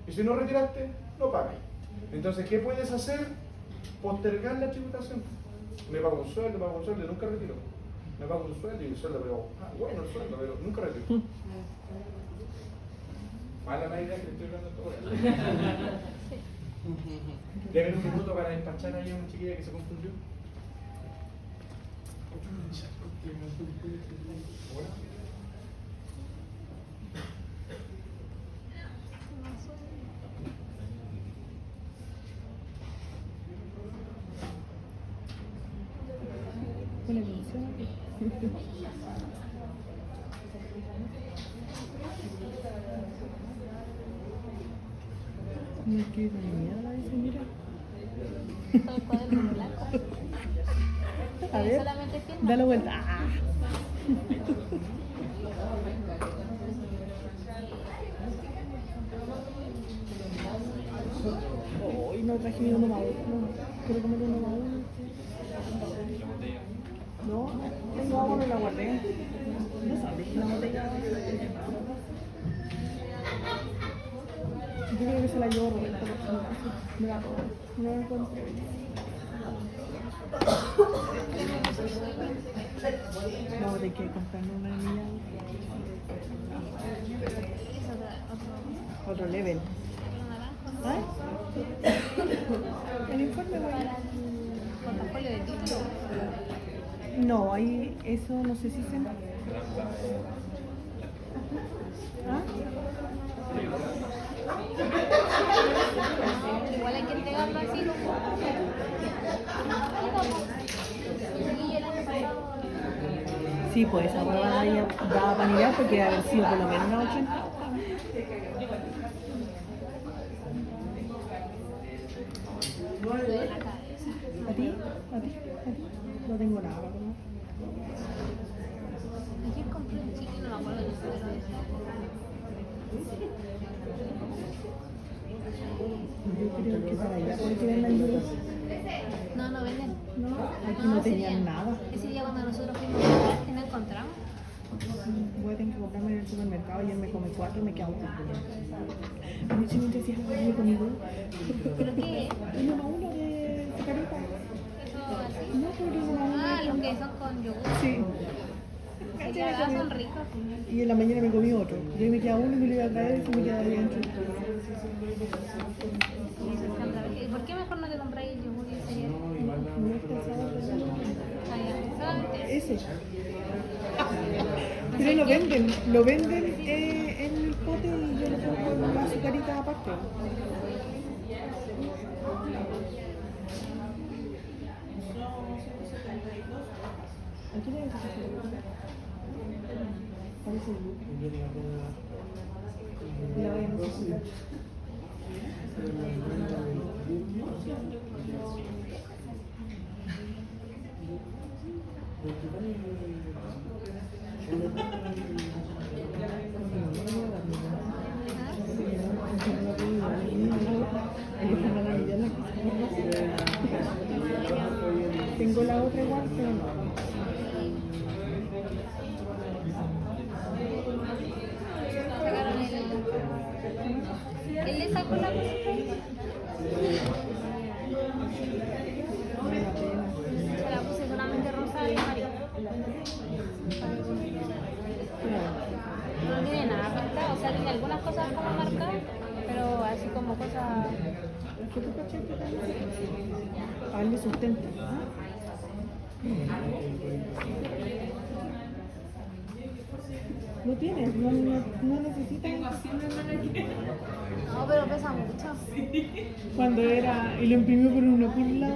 Y si no retiraste, no pagas. Entonces, ¿qué puedes hacer? Postergar la tributación. Me pago un sueldo, y nunca retiro. Me pago un sueldo y el sueldo, pero bueno el sueldo, pero nunca retiro. Mala la idea que le estoy dando todo. Deben un minuto para despachar ahí a una chiquilla que se confundió. Hola. Pone atención aquí. Me queda mierda, dice, mira. Todo el cuaderno blanco. A ver, Solamente firma. dale vuelta. traje mi uno más uno. Quiero comer uno más uno. No, tengo agua, no la guardé. No sabes, la botella. Yo creo que se la llevo Roberto porque me la robo. No la encontré. Vamos a tener que comprarme una niña. Otro level. ¿Ah? El informe voy Para el portafolio de título. No, ahí eso no sé si se... ¿Ah? Igual hay que entregarlo así. Y el año pasado. Sí, pues esa huevada ya daba para mirar porque debe haber sido por lo menos una 80. Duele la cabeza. ¿A ti? ¿A ti? ¿A ti? No tengo nada para comer. Ayer compré un chicle, no me acuerdo de eso, pero Yo creo que para allá porque venden duros. no, no venden. No, aquí no ese tenían día. nada. Ese día cuando nosotros fuimos a comprar, que no encontramos. Voy a tener que comprarme en el supermercado. Ayer me comí 4 y me quedo uno. A mí sí me decía que me comí 2. ¿Pero qué? Uno más uno de sacarita. Eso así. No, pero uno más uno. Ah, los que son con yogur. Sí. Que la verdad son ricos. Y en la mañana me comí otro. Yo me quedaba uno y me lo iba a traer y se me quedaba bien. ¿Y por qué mejor no te compráis el yogur y el cereal? No está el sabor del yogur. Ah, ya. Solamente eso. Ese. Pero lo venden en el pote y yo le pongo la azucarita aparte. Aquí le parece la voy a necesitar. Tengo la otra igual, pero no. Sacaron ¿Él le sacó la cosa? Se la puse solamente rosa y amarilla. No tiene nada marcado, o sea, tiene algunas cosas como marcadas, pero así como cosas. ¿Qué tú cachai que a él le sustenta? No tiene, no necesita. No, pero pesa mucho. Cuando era, y lo imprimió por una por un lado.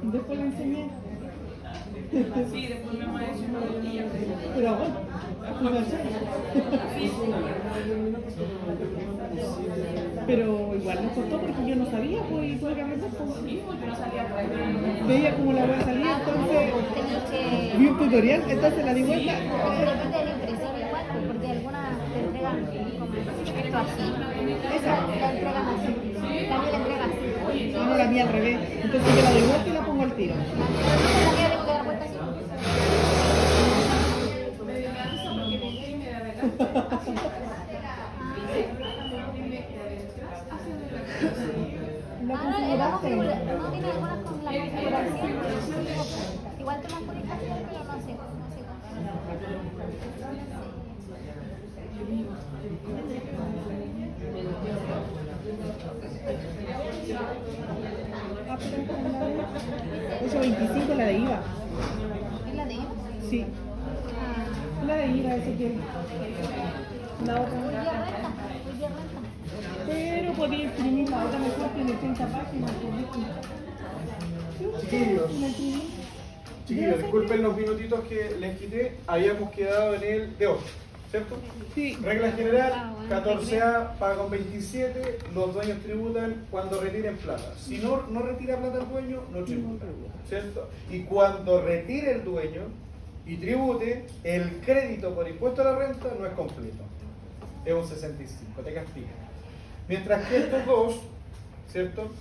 Después lo enseñé. Sí, después me maestro y ya. Pero bueno, ¿tú cachai? Pero igual nos costó porque yo no sabía, pues, y tuve que aprender. Sí, porque no salía por ahí. Veía cómo la voy a salir, entonces Tenéis que. vi un tutorial, entonces la di vuelta. Pero depende de la impresión igual, pues, porque algunas te entregan como esto así. Esa. La entregan así. La mía la entrega así. No, la mía al revés. Entonces yo la doy vuelta y la pongo al tiro. La mía tengo que dar vuelta así. ¿La No configuraste? tiene algunas con la configuración. Igual te las pones fácil, pero no sé. Ah, pero esta es la de 825, la de IVA. ¿Es la de ellos? Sí, Ah, la de IVA, ese que. La hoy otra. día renta. Hoy día renta. Pero podía imprimir la otra mejor, tiene 30 páginas. Chiquillos. La imprimí. Chiquillos, disculpen los minutitos que les quité. Habíamos quedado en el de 8, ¿cierto? Sí. Regla general, 14A paga con 27, los dueños tributan cuando retiren plata. Si no retira plata el dueño, no tributa, ¿cierto? Y cuando retire el dueño y tribute, el crédito por impuesto a la renta no es completo, es un 65, te castiga. Mientras que estos dos, ¿cierto?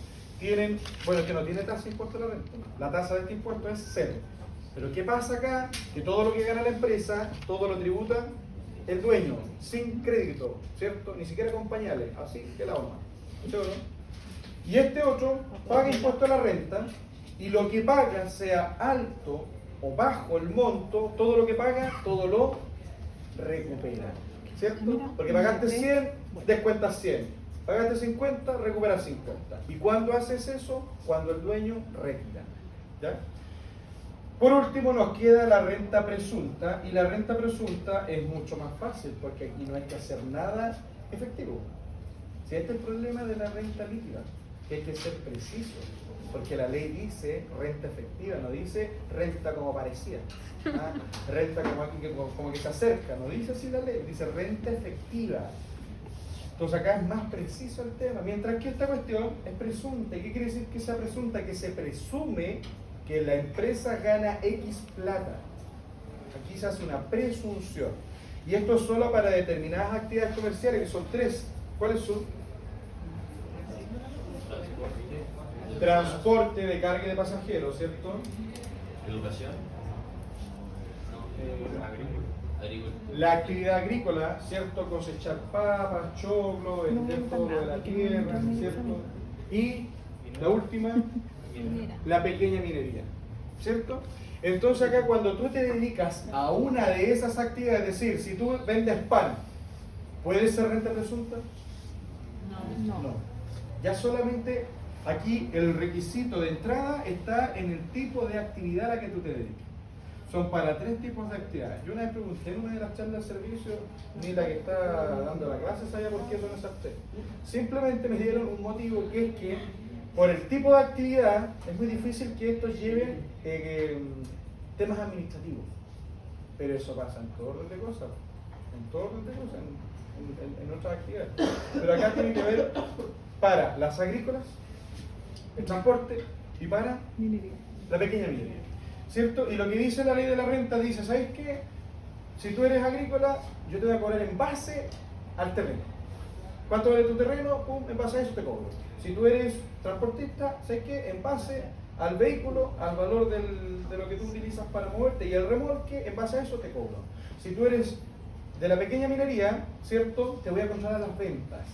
Tienen, bueno, que no tiene tasa de impuesto a la renta. La tasa de este impuesto es cero. Pero ¿qué pasa acá? Que todo lo que gana la empresa, todo lo tributa el dueño, sin crédito, ¿cierto? Ni siquiera con pañales, así que la OMA. ¿Seguro? Y este otro paga impuesto a la renta, y lo que paga, sea alto o bajo el monto, todo lo que paga, todo lo recupera, ¿cierto? Porque pagaste 100, descuentas 100. Pagaste 50, recuperas 50. ¿Y cuándo haces eso? Cuando el dueño retira, ¿ya? Por último nos queda la renta presunta, y la renta presunta es mucho más fácil porque aquí no hay que hacer nada efectivo. Si este es el problema de la renta líquida, que hay que ser preciso, porque la ley dice renta efectiva, no dice renta como parecía, ¿ah? Renta como que se acerca, no dice así la ley, dice renta efectiva. Entonces acá es más preciso el tema, mientras que esta cuestión es presunta. ¿Y qué quiere decir que sea presunta? Que se presume que la empresa gana X plata. Aquí se hace una presunción. Y esto es solo para determinadas actividades comerciales, que son 3. ¿Cuáles son? Transporte de carga y de pasajeros, ¿cierto? Educación. La actividad agrícola, ¿cierto? Cosechar papas, choclo, vender todo de la tierra, ¿cierto? Y la última, la pequeña minería, ¿cierto? Entonces acá cuando tú te dedicas a una de esas actividades, es decir, si tú vendes pan, ¿puede ser renta presunta? No. Ya solamente aquí el requisito de entrada está en el tipo de actividad a la que tú te dedicas. Son para 3 tipos de actividades. Yo una vez pregunté en una de las charlas de servicio, ni la que está dando la clase sabía por qué son esas 3. Simplemente me dieron un motivo, que es que por el tipo de actividad es muy difícil que esto lleve temas administrativos. Pero eso pasa en todo orden de cosas. En todo orden de cosas, en otras actividades. Pero acá tiene que ver para las agrícolas, el transporte y para la pequeña minería, ¿cierto? Y lo que dice la ley de la renta dice, ¿sabes qué? Si tú eres agrícola, yo te voy a cobrar en base al terreno. ¿Cuánto vale tu terreno? Pum, en base a eso te cobro. Si tú eres transportista, ¿sabes qué? En base al vehículo, al valor de lo que tú utilizas para moverte y el remolque, en base a eso te cobro. Si tú eres de la pequeña minería, ¿cierto? Te voy a controlar las ventas.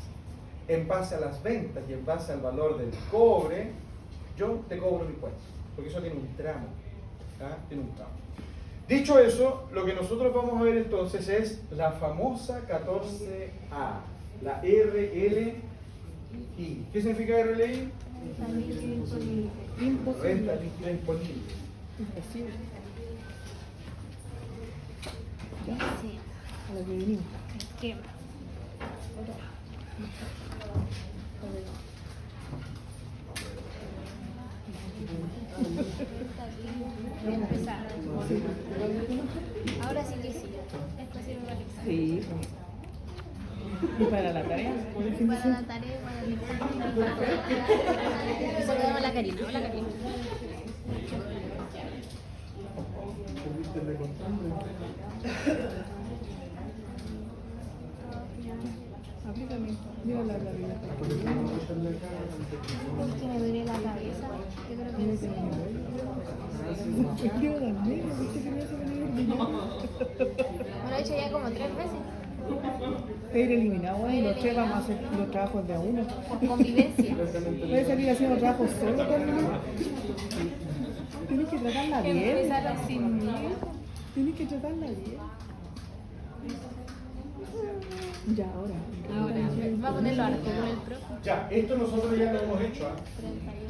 En base a las ventas y en base al valor del cobre, yo te cobro mi impuesto, porque eso tiene un tramo. ¿Ah? Tiene un tramo. Dicho eso, lo que nosotros vamos a ver entonces es la famosa 14A, la RLI. ¿Qué significa RLI? Renta líquida imponible. Imposible. Sí. A lo que vinimos. ¿Qué? Voy a empezar. Ahora sí que sí. Esto sirve para el examen. Sí. ¿Y para la tarea? Para la tarea, para el examen. Saludamos a la Karina. Hola, Karina. Aplícame. Mira la realidad. Porque me duele la cabeza. Yo creo que sí. Quiero dormir, ¿viste que me hace venir? Me lo he hecho ya como 3 veces. Ir eliminado, y los 3 vamos a hacer los trabajos de a uno. Por convivencia. Puedes salir haciendo trabajos solo, Carolina. Tienes que tratarla bien. Empezar sin mí. Tienes que tratarla bien. Ya, ahora. Va a ponerlo ahora con el profe. Ya, esto nosotros ya lo hemos hecho.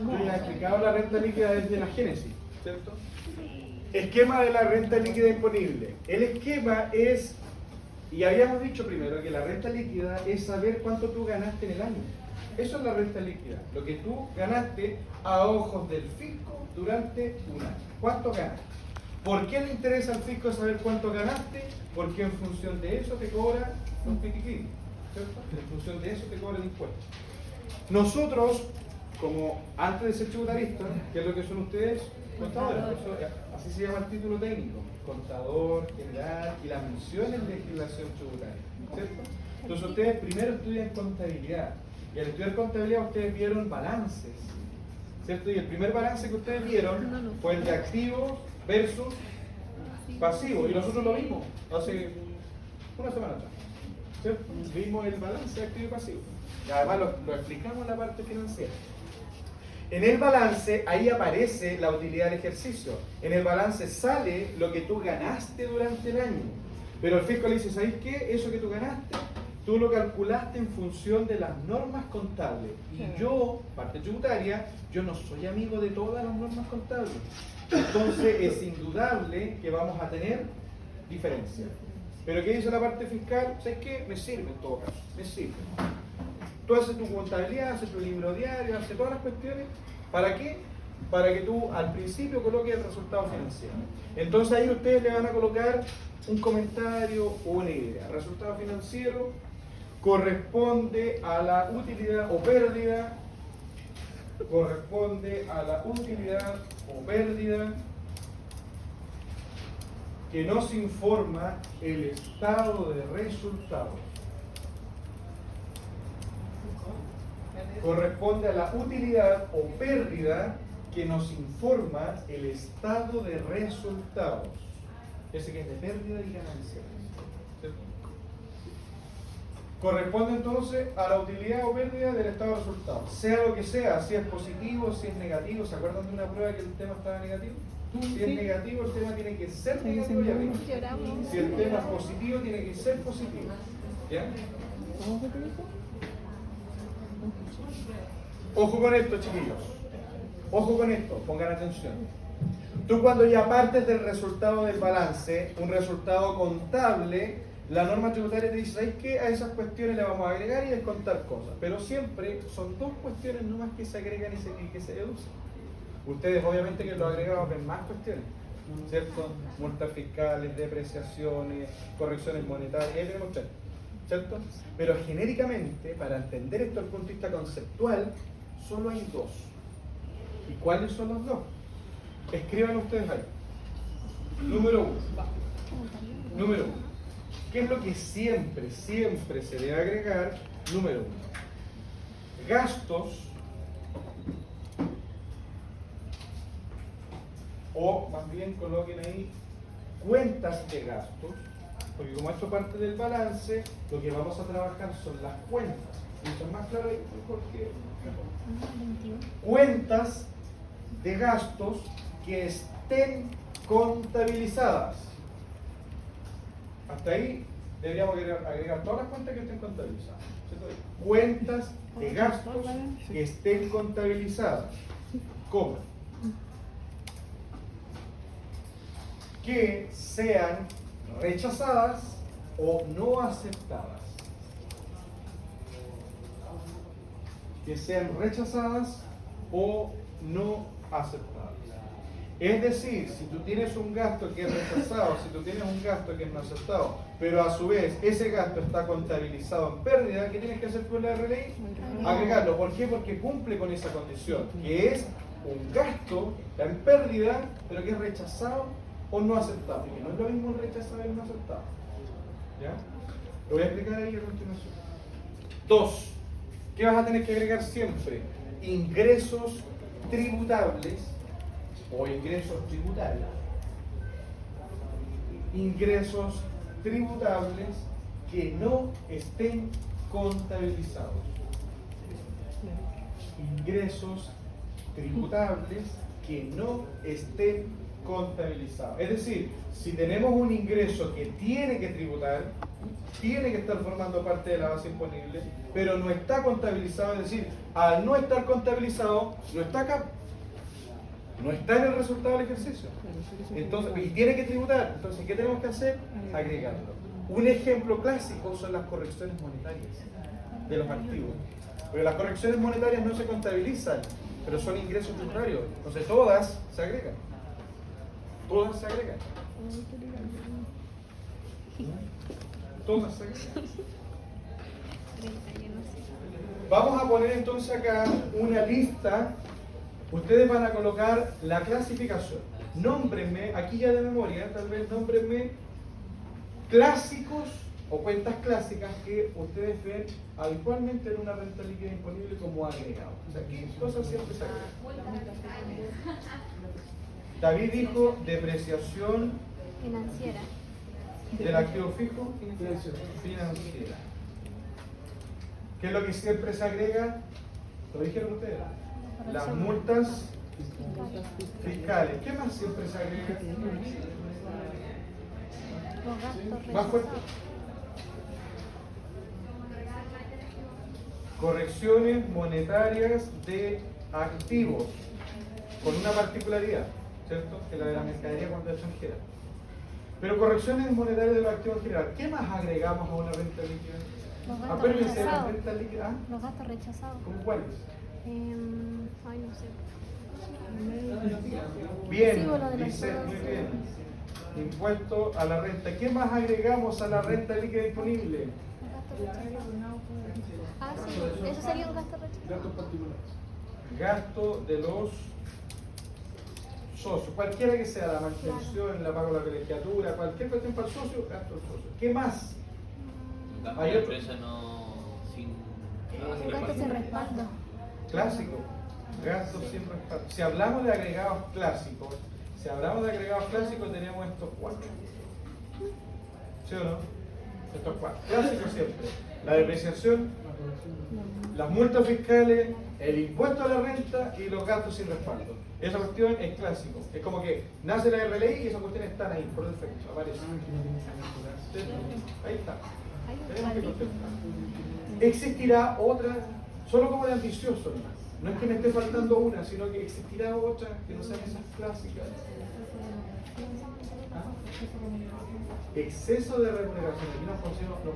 Yo ya he explicado la renta líquida desde la génesis, ¿cierto? Esquema de la renta líquida imponible. El esquema es, y habíamos dicho primero que la renta líquida es saber cuánto tú ganaste en el año. Eso es la renta líquida, lo que tú ganaste a ojos del fisco durante un año. ¿Cuánto ganas? ¿Por qué le interesa al fisco saber cuánto ganaste? Porque en función de eso te cobra un piquiquín, ¿cierto? En función de eso te cobra el impuesto. Nosotros, como antes de ser tributaristas, ¿qué es lo que son ustedes? Contadores. Así se llama el título técnico. Contador, general y la mención en legislación tributaria, ¿cierto? Entonces ustedes primero estudian contabilidad. Y al estudiar contabilidad ustedes vieron balances, ¿cierto? Y el primer balance que ustedes vieron fue el de activos versus pasivos. Y nosotros lo vimos hace una semana atrás, ¿cierto? Vimos el balance de activo y pasivo. Y además lo explicamos en la parte financiera. En el balance, ahí aparece la utilidad del ejercicio. En el balance sale lo que tú ganaste durante el año. Pero el fisco le dice, ¿sabes qué? Eso que tú ganaste, tú lo calculaste en función de las normas contables. Y yo, parte tributaria, yo no soy amigo de todas las normas contables. Entonces es indudable que vamos a tener diferencias. Pero ¿qué dice la parte fiscal? ¿Sabes qué? Me sirve en todo caso, me sirve. Tú haces tu contabilidad, haces tu libro diario, haces todas las cuestiones. ¿Para qué? Para que tú al principio coloques el resultado financiero. Entonces ahí ustedes le van a colocar un comentario o una idea. El resultado financiero corresponde a la utilidad o pérdida. Corresponde a la utilidad o pérdida que nos informa el estado de resultados. Corresponde a la utilidad o pérdida que nos informa el estado de resultados. Ese que es de pérdida y ganancia. ¿Cierto? Corresponde entonces a la utilidad o pérdida del estado de resultados. Sea lo que sea, si es positivo, si es negativo. ¿Se acuerdan de una prueba que el tema estaba negativo? Si es negativo, el tema tiene que ser negativo y arriba. Si el tema es positivo, tiene que ser positivo. ¿Ya? Ojo con esto, chiquillos. Ojo con esto, pongan atención. Tú cuando ya partes del resultado del balance, un resultado contable, la norma tributaria te dice, ¿sabes qué? A esas cuestiones le vamos a agregar y descontar cosas. Pero siempre son dos cuestiones nomás que se agregan y que se deducen. Ustedes obviamente que los agregados ven más cuestiones, ¿cierto? Multas fiscales, depreciaciones, correcciones monetarias, ahí tenemos tres, ¿cierto? Pero genéricamente, para entender esto desde el punto de vista conceptual, solo hay dos. ¿Y cuáles son los dos? Escriban ustedes ahí. Número uno. Número uno. ¿Qué es lo que siempre se debe agregar? Número uno. Gastos, o más bien coloquen ahí cuentas de gastos, porque como esto parte del balance, lo que vamos a trabajar son las cuentas. Y son más claro ahí, porque cuentas de gastos que estén contabilizadas. Hasta ahí deberíamos agregar todas las cuentas que estén contabilizadas. ¿Cierto? Cuentas de gastos que estén contabilizadas. ¿Cómo? Que sean rechazadas o no aceptadas. Que sean rechazadas o no aceptadas. Es decir, si tú tienes un gasto que es rechazado, si tú tienes un gasto que es no aceptado, pero a su vez ese gasto está contabilizado en pérdida, ¿qué tienes que hacer tú en la RLI? Agregarlo. ¿Por qué? Porque cumple con esa condición, que es un gasto en pérdida, pero que es rechazado o no aceptado. Que no es lo mismo el rechazado y el no aceptado. ¿Ya? Lo voy a explicar ahí a continuación. 2. ¿Qué vas a tener que agregar siempre? Ingresos tributables o ingresos tributarios. Ingresos tributables que no estén contabilizados. Ingresos tributables que no estén contabilizados. Es decir, si tenemos un ingreso que tiene que tributar, tiene que estar formando parte de la base imponible, pero no está contabilizado, es decir, al no estar contabilizado, no está acá, no está en el resultado del ejercicio. Entonces, y tiene que tributar. Entonces, ¿qué tenemos que hacer? Agregarlo. Un ejemplo clásico son las correcciones monetarias de los activos. Porque las correcciones monetarias no se contabilizan, pero son ingresos tributarios. Entonces, todas se agregan. Todas se agregan. Todas se agregan. Vamos a poner entonces acá una lista. Ustedes van a colocar la clasificación. Nómbrenme, aquí ya de memoria, tal vez nómbrenme clásicos o cuentas clásicas que ustedes ven habitualmente en una renta líquida disponible como agregado. O sea, ¿qué cosas siempre se agregan? David dijo depreciación Financiera. del activo fijo financiera. ¿Qué es lo que siempre se agrega? Lo dijeron ustedes. Las multas fiscales. ¿Qué más siempre se agrega? Los gastos Más fuerte. rechazados. Correcciones monetarias de activos, con una particularidad, ¿cierto? Que la de la mercadería cuando es extranjera. Pero correcciones monetarias de los activos en general. ¿Qué más agregamos a una renta líquida? Los gastos Acuérdense de la rechazados. renta líquida. ¿Ah? Los gastos rechazados. ¿Cómo cuáles? Ay, no sé. Bien, Sí, bueno, de los dice, sueldos. muy bien. Impuesto a la renta. ¿Qué más agregamos a la renta líquida disponible? Los gastos rechazados. Ah, sí. Eso sería un gasto rechazado. Gastos particulares. Gasto de los socios, cualquiera que sea la mantención, la pago de la colegiatura, cualquier cuestión para el socio, gasto del socio. ¿Qué más? Gasto Hay de otro. empresa no sin Un gasto sin respaldo. Clásico. Gastos sin respaldo. Si hablamos de agregados clásicos, tenemos estos cuatro. ¿Sí o no? Estos cuatro. Clásicos siempre. La depreciación, las multas fiscales, el impuesto a la renta y los gastos sin respaldo. Esa cuestión es clásico. Es como que nace la RLI y esas cuestiones están ahí, por defecto, aparecen. Ahí está. Tenemos que contestar. Existirá otra, solo como de ambicioso nomás. No es que me esté faltando una, sino que existirá otra que no sean esas clásicas. ¿Ah? Exceso de remuneración. Aquí nos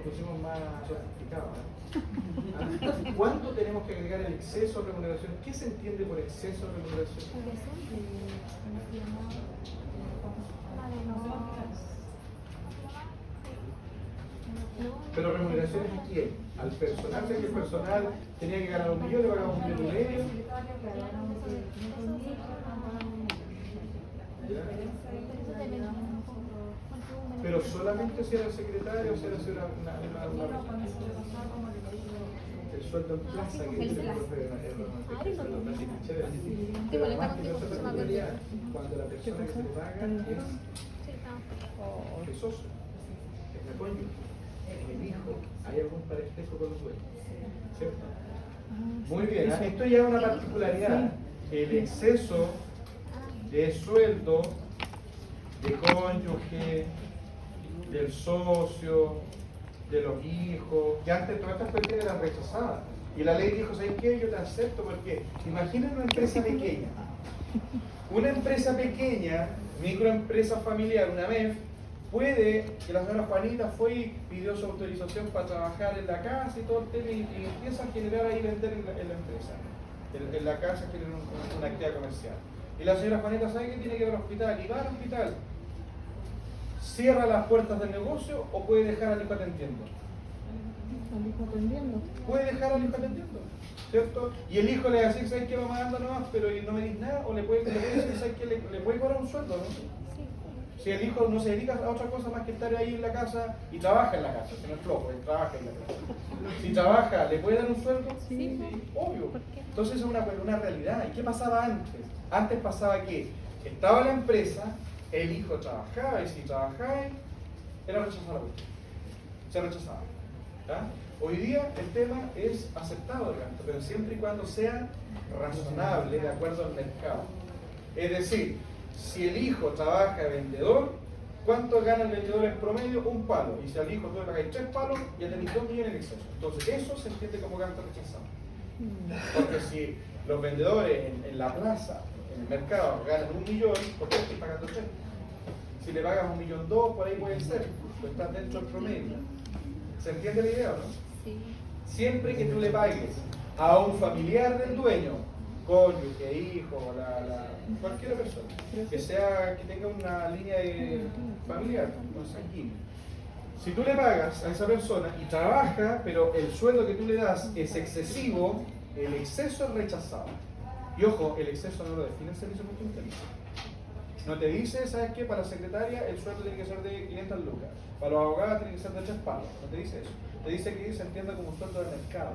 pusimos más sofisticados. ¿Ah? ¿Cuánto tenemos que agregar el exceso de remuneración? ¿Qué se entiende por exceso de remuneración? Pero remuneraciones a quién? Al personal. Si el personal tenía que ganar 1 millón, le pagamos 1,5 millones. Pero solamente si era el secretario o si era una el sueldo en plaza que dice el profe es sueldo en plaza, chévere. Pero además que no se particularidad cuando la persona que se le paga es el socio, es el cónyuge, es el hijo, hay algún parentesco con los dueños, ¿cierto? Muy bien, ¿eh? Esto ya es una particularidad, el exceso de sueldo de cónyuge, del socio, de los hijos, que antes todas estas cuestiones eran rechazadas. Y la ley dijo, ¿sabes qué? Yo te acepto porque imaginen una empresa pequeña. Una empresa pequeña, microempresa familiar, una MEF, puede que la señora Juanita fue y pidió su autorización para trabajar en la casa y todo el tema y empieza a generar ahí vender en la empresa. En la casa generar una actividad comercial. Y la señora Juanita sabe que tiene que ir al hospital y va al hospital. ¿Cierra las puertas del negocio o puede dejar al hijo atendiendo? Al hijo atendiendo. Puede dejar al hijo atendiendo, ¿cierto? Y el hijo le va a decir, ¿sabes qué? Mamá, anda nomás, pero no me dices nada, o le puede decir, ¿sabes qué? Le puede cobrar un sueldo, ¿no? Si el hijo no se dedica a otra cosa más que estar ahí en la casa y trabaja en la casa, que no es flojo, él trabaja en la casa. Si trabaja, ¿le puede dar un sueldo? Sí. Obvio. Entonces es una realidad. ¿Y qué pasaba antes? Antes pasaba que estaba la empresa, el hijo trabajaba y si trabajaba era rechazado la cuestión. Se rechazaba. ¿Ya? Hoy día el tema es aceptado el gasto, pero siempre y cuando sea razonable de acuerdo al mercado. Es decir, si el hijo trabaja de vendedor, ¿cuánto gana el vendedor en promedio? 1 palo. Y si al hijo tú le pagas 3 palos, ya tenés 2 millones en exceso. Entonces eso se entiende como gasto rechazado. Porque si los vendedores en la plaza, en el mercado, ganan 1 millón, ¿por qué estoy pagando 3? Si le pagas 1,2 millones, por ahí puede ser, pues estás dentro del promedio. ¿Se entiende la idea o no? Sí. Siempre que tú le pagues a un familiar del dueño, cónyuge, hijo, cualquier persona, que tenga una línea familiar, consanguínea. Si tú le pagas a esa persona y trabaja, pero el sueldo que tú le das es excesivo, el exceso es rechazado. Y ojo, el exceso no lo define el servicio por interno. No te dice, ¿sabes qué? Para la secretaria el sueldo tiene que ser de 500 lucas. Para los abogados tiene que ser de 3 palos. No te dice eso. Te dice que se entienda como un sueldo de mercado.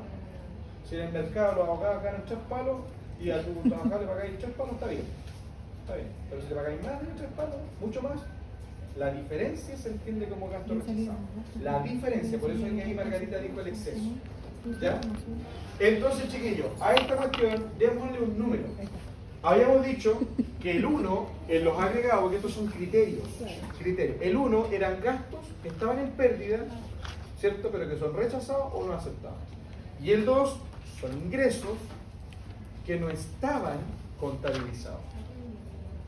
Si en el mercado los abogados ganan 3 palos y a tu trabajador le pagáis 3 palos, está bien. Está bien. Pero si le pagáis más de 3 palos, mucho más, la diferencia se entiende como gasto rechazado. La diferencia, por eso es que ahí Margarita dijo el exceso. ¿Ya? Entonces, chiquillos, a esta cuestión démosle un número. Habíamos dicho que el 1 en los agregados, porque estos son criterios. El 1 eran gastos que estaban en pérdida, ¿cierto? Pero que son rechazados o no aceptados. Y el 2 son ingresos que no estaban contabilizados,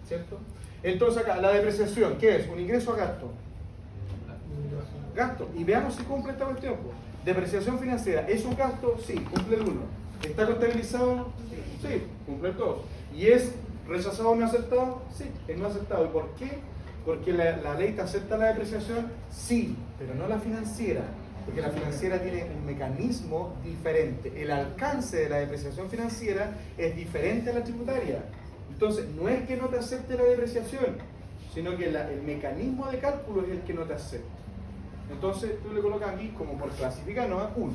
¿cierto? Entonces acá, la depreciación, ¿qué es? ¿Un ingreso o gasto? Gasto. Y veamos si cumple esta cuestión. Depreciación financiera, ¿es un gasto? Sí, cumple el 1. ¿Está contabilizado? Sí, cumple el 2. ¿Y es rechazado o no aceptado? Sí, es no aceptado. ¿Y por qué? Porque la ley te acepta la depreciación, sí, pero no la financiera. Porque la financiera tiene un mecanismo diferente. El alcance de la depreciación financiera es diferente a la tributaria. Entonces, no es que no te acepte la depreciación, sino que el mecanismo de cálculo es el que no te acepta. Entonces, tú le colocas aquí como por clasificar, ¿no? 1.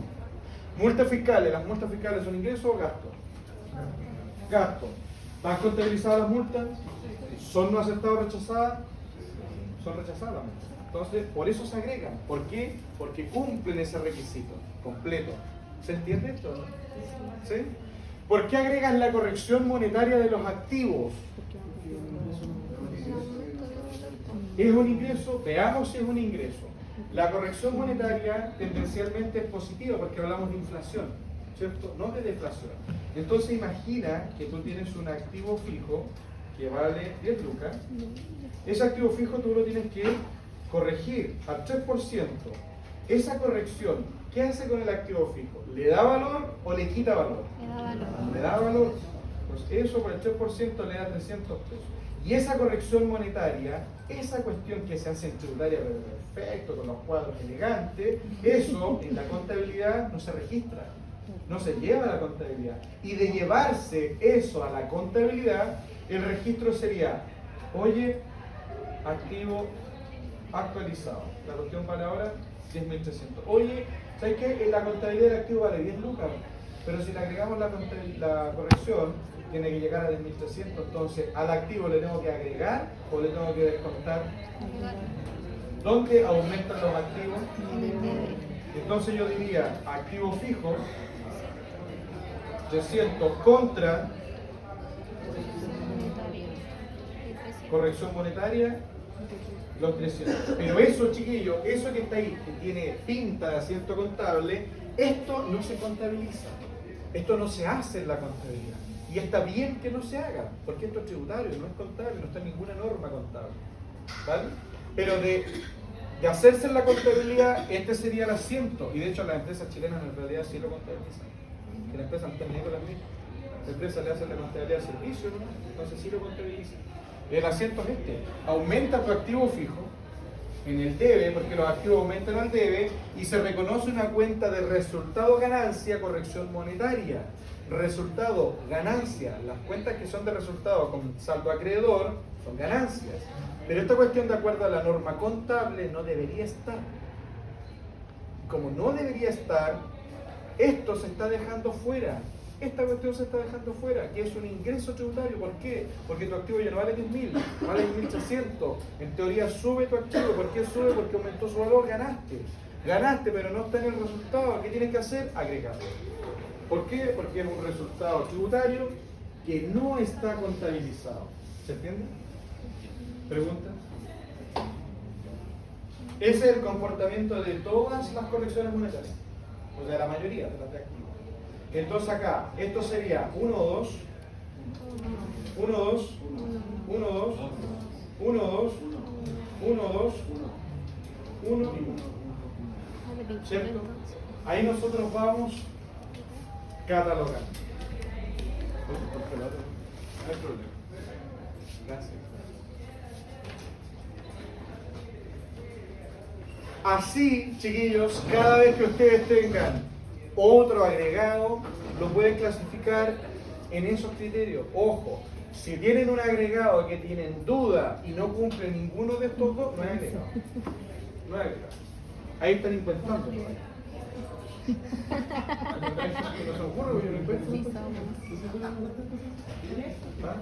Multas fiscales. ¿Las multas fiscales son ingresos o gastos? Gastos. ¿Están contabilizadas las multas? ¿Son no aceptadas o rechazadas? Son rechazadas las multas. Entonces, por eso se agregan. ¿Por qué? Porque cumplen ese requisito completo. ¿Se entiende esto? ¿Sí? ¿Por qué agregan la corrección monetaria de los activos? ¿Es un ingreso? Veamos si es un ingreso. La corrección monetaria tendencialmente es positiva porque hablamos de inflación, ¿cierto? No de deflación. Entonces imagina que tú tienes un activo fijo que vale 10 lucas. Ese activo fijo tú lo tienes que corregir al 3%. Esa corrección, ¿qué hace con el activo fijo? ¿Le da valor o le quita valor? Le da valor. Le da valor. Pues eso por el 3% le da 300 pesos. Y esa corrección monetaria, esa cuestión que se hace en tributaria perfecto, con los cuadros elegantes, eso en la contabilidad no se registra, no se lleva a la contabilidad. Y de llevarse eso a la contabilidad, el registro sería, oye, activo actualizado. La cuestión para ahora, 10.300. Oye, ¿sabes qué? En la contabilidad del activo vale 10 lucas, pero si le agregamos la corrección, tiene que llegar a 10.300, entonces al activo le tengo que agregar o le tengo que descontar. ¿Dónde aumentan los activos? Entonces yo diría activo fijo 300 contra corrección monetaria los 300. Pero eso, chiquillos, eso que está ahí, que tiene pinta de asiento contable, esto no se contabiliza. Esto no se hace en la contabilidad. Y está bien que no se haga, porque esto es tributario, no es contable, no está en ninguna norma contable. ¿Vale? Pero de hacerse en la contabilidad, este sería el asiento. Y de hecho las empresas chilenas en realidad sí lo contabilizan. Que las empresas no están ni con las mismas. Las empresas le hacen la contabilidad de servicio, ¿no? Entonces sí lo contabilizan. El asiento es este. Aumenta tu activo fijo en el debe, porque los activos aumentan al debe, y se reconoce una cuenta de resultado ganancia, corrección monetaria. Resultado, ganancia. Las cuentas que son de resultado con saldo acreedor son ganancias. Pero esta cuestión, de acuerdo a la norma contable, no debería estar. Como no debería estar, esto se está dejando fuera. Esta cuestión se está dejando fuera, que es un ingreso tributario. ¿Por qué? Porque tu activo ya no vale 10.000, vale 10.300. En teoría sube tu activo. ¿Por qué sube? Porque aumentó su valor, ganaste. Ganaste, pero no está en el resultado. ¿Qué tienes que hacer? Agregarlo. ¿Por qué? Porque es un resultado tributario que no está contabilizado. ¿Se entiende? ¿Preguntas? Ese es el comportamiento de todas las correcciones monetarias. O sea, la mayoría de las de activos. Entonces acá, esto sería 1, 2, 1, 2, 1, 2, 1, 2, 1, 2, 1 y 1. ¿Cierto? Ahí nosotros vamos catalogando. No hay problema. Gracias. Así, chiquillos, cada vez que ustedes tengan otro agregado, lo pueden clasificar en esos criterios. Ojo, Si tienen un agregado que tienen duda y no cumple ninguno de estos dos, no es agregado. No es agregado. Ahí están inventando. ¿No se ocurre? Yo lo invento. Sí, somos. ¿Ah?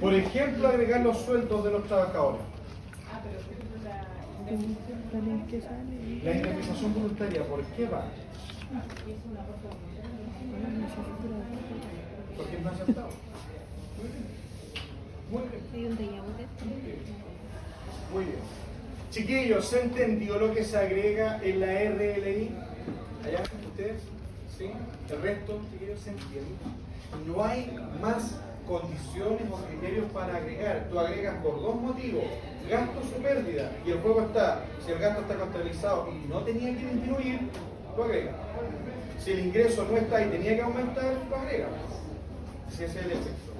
Por ejemplo, agregar los sueldos de los trabajadores. La indemnización voluntaria, ¿por qué va? Porque es más aceptado. Muy bien. ¿Y dónde llamo de esto? Muy bien. Chiquillos, ¿se entendió lo que se agrega en la RLI? ¿Allá? ¿Ustedes? ¿Sí? ¿El resto, chiquillos, se entiende? No hay más condiciones o criterios para agregar. Tú agregas por dos motivos: gastos o pérdida. Y el juego está, si el gasto está contabilizado y no tenía que disminuir, lo agregas. Si el ingreso no está y tenía que aumentar, lo agregas. Si ese es el efecto.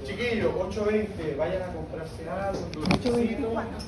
Chiquillos, 8:20, vayan a comprarse algo, un dulcecito.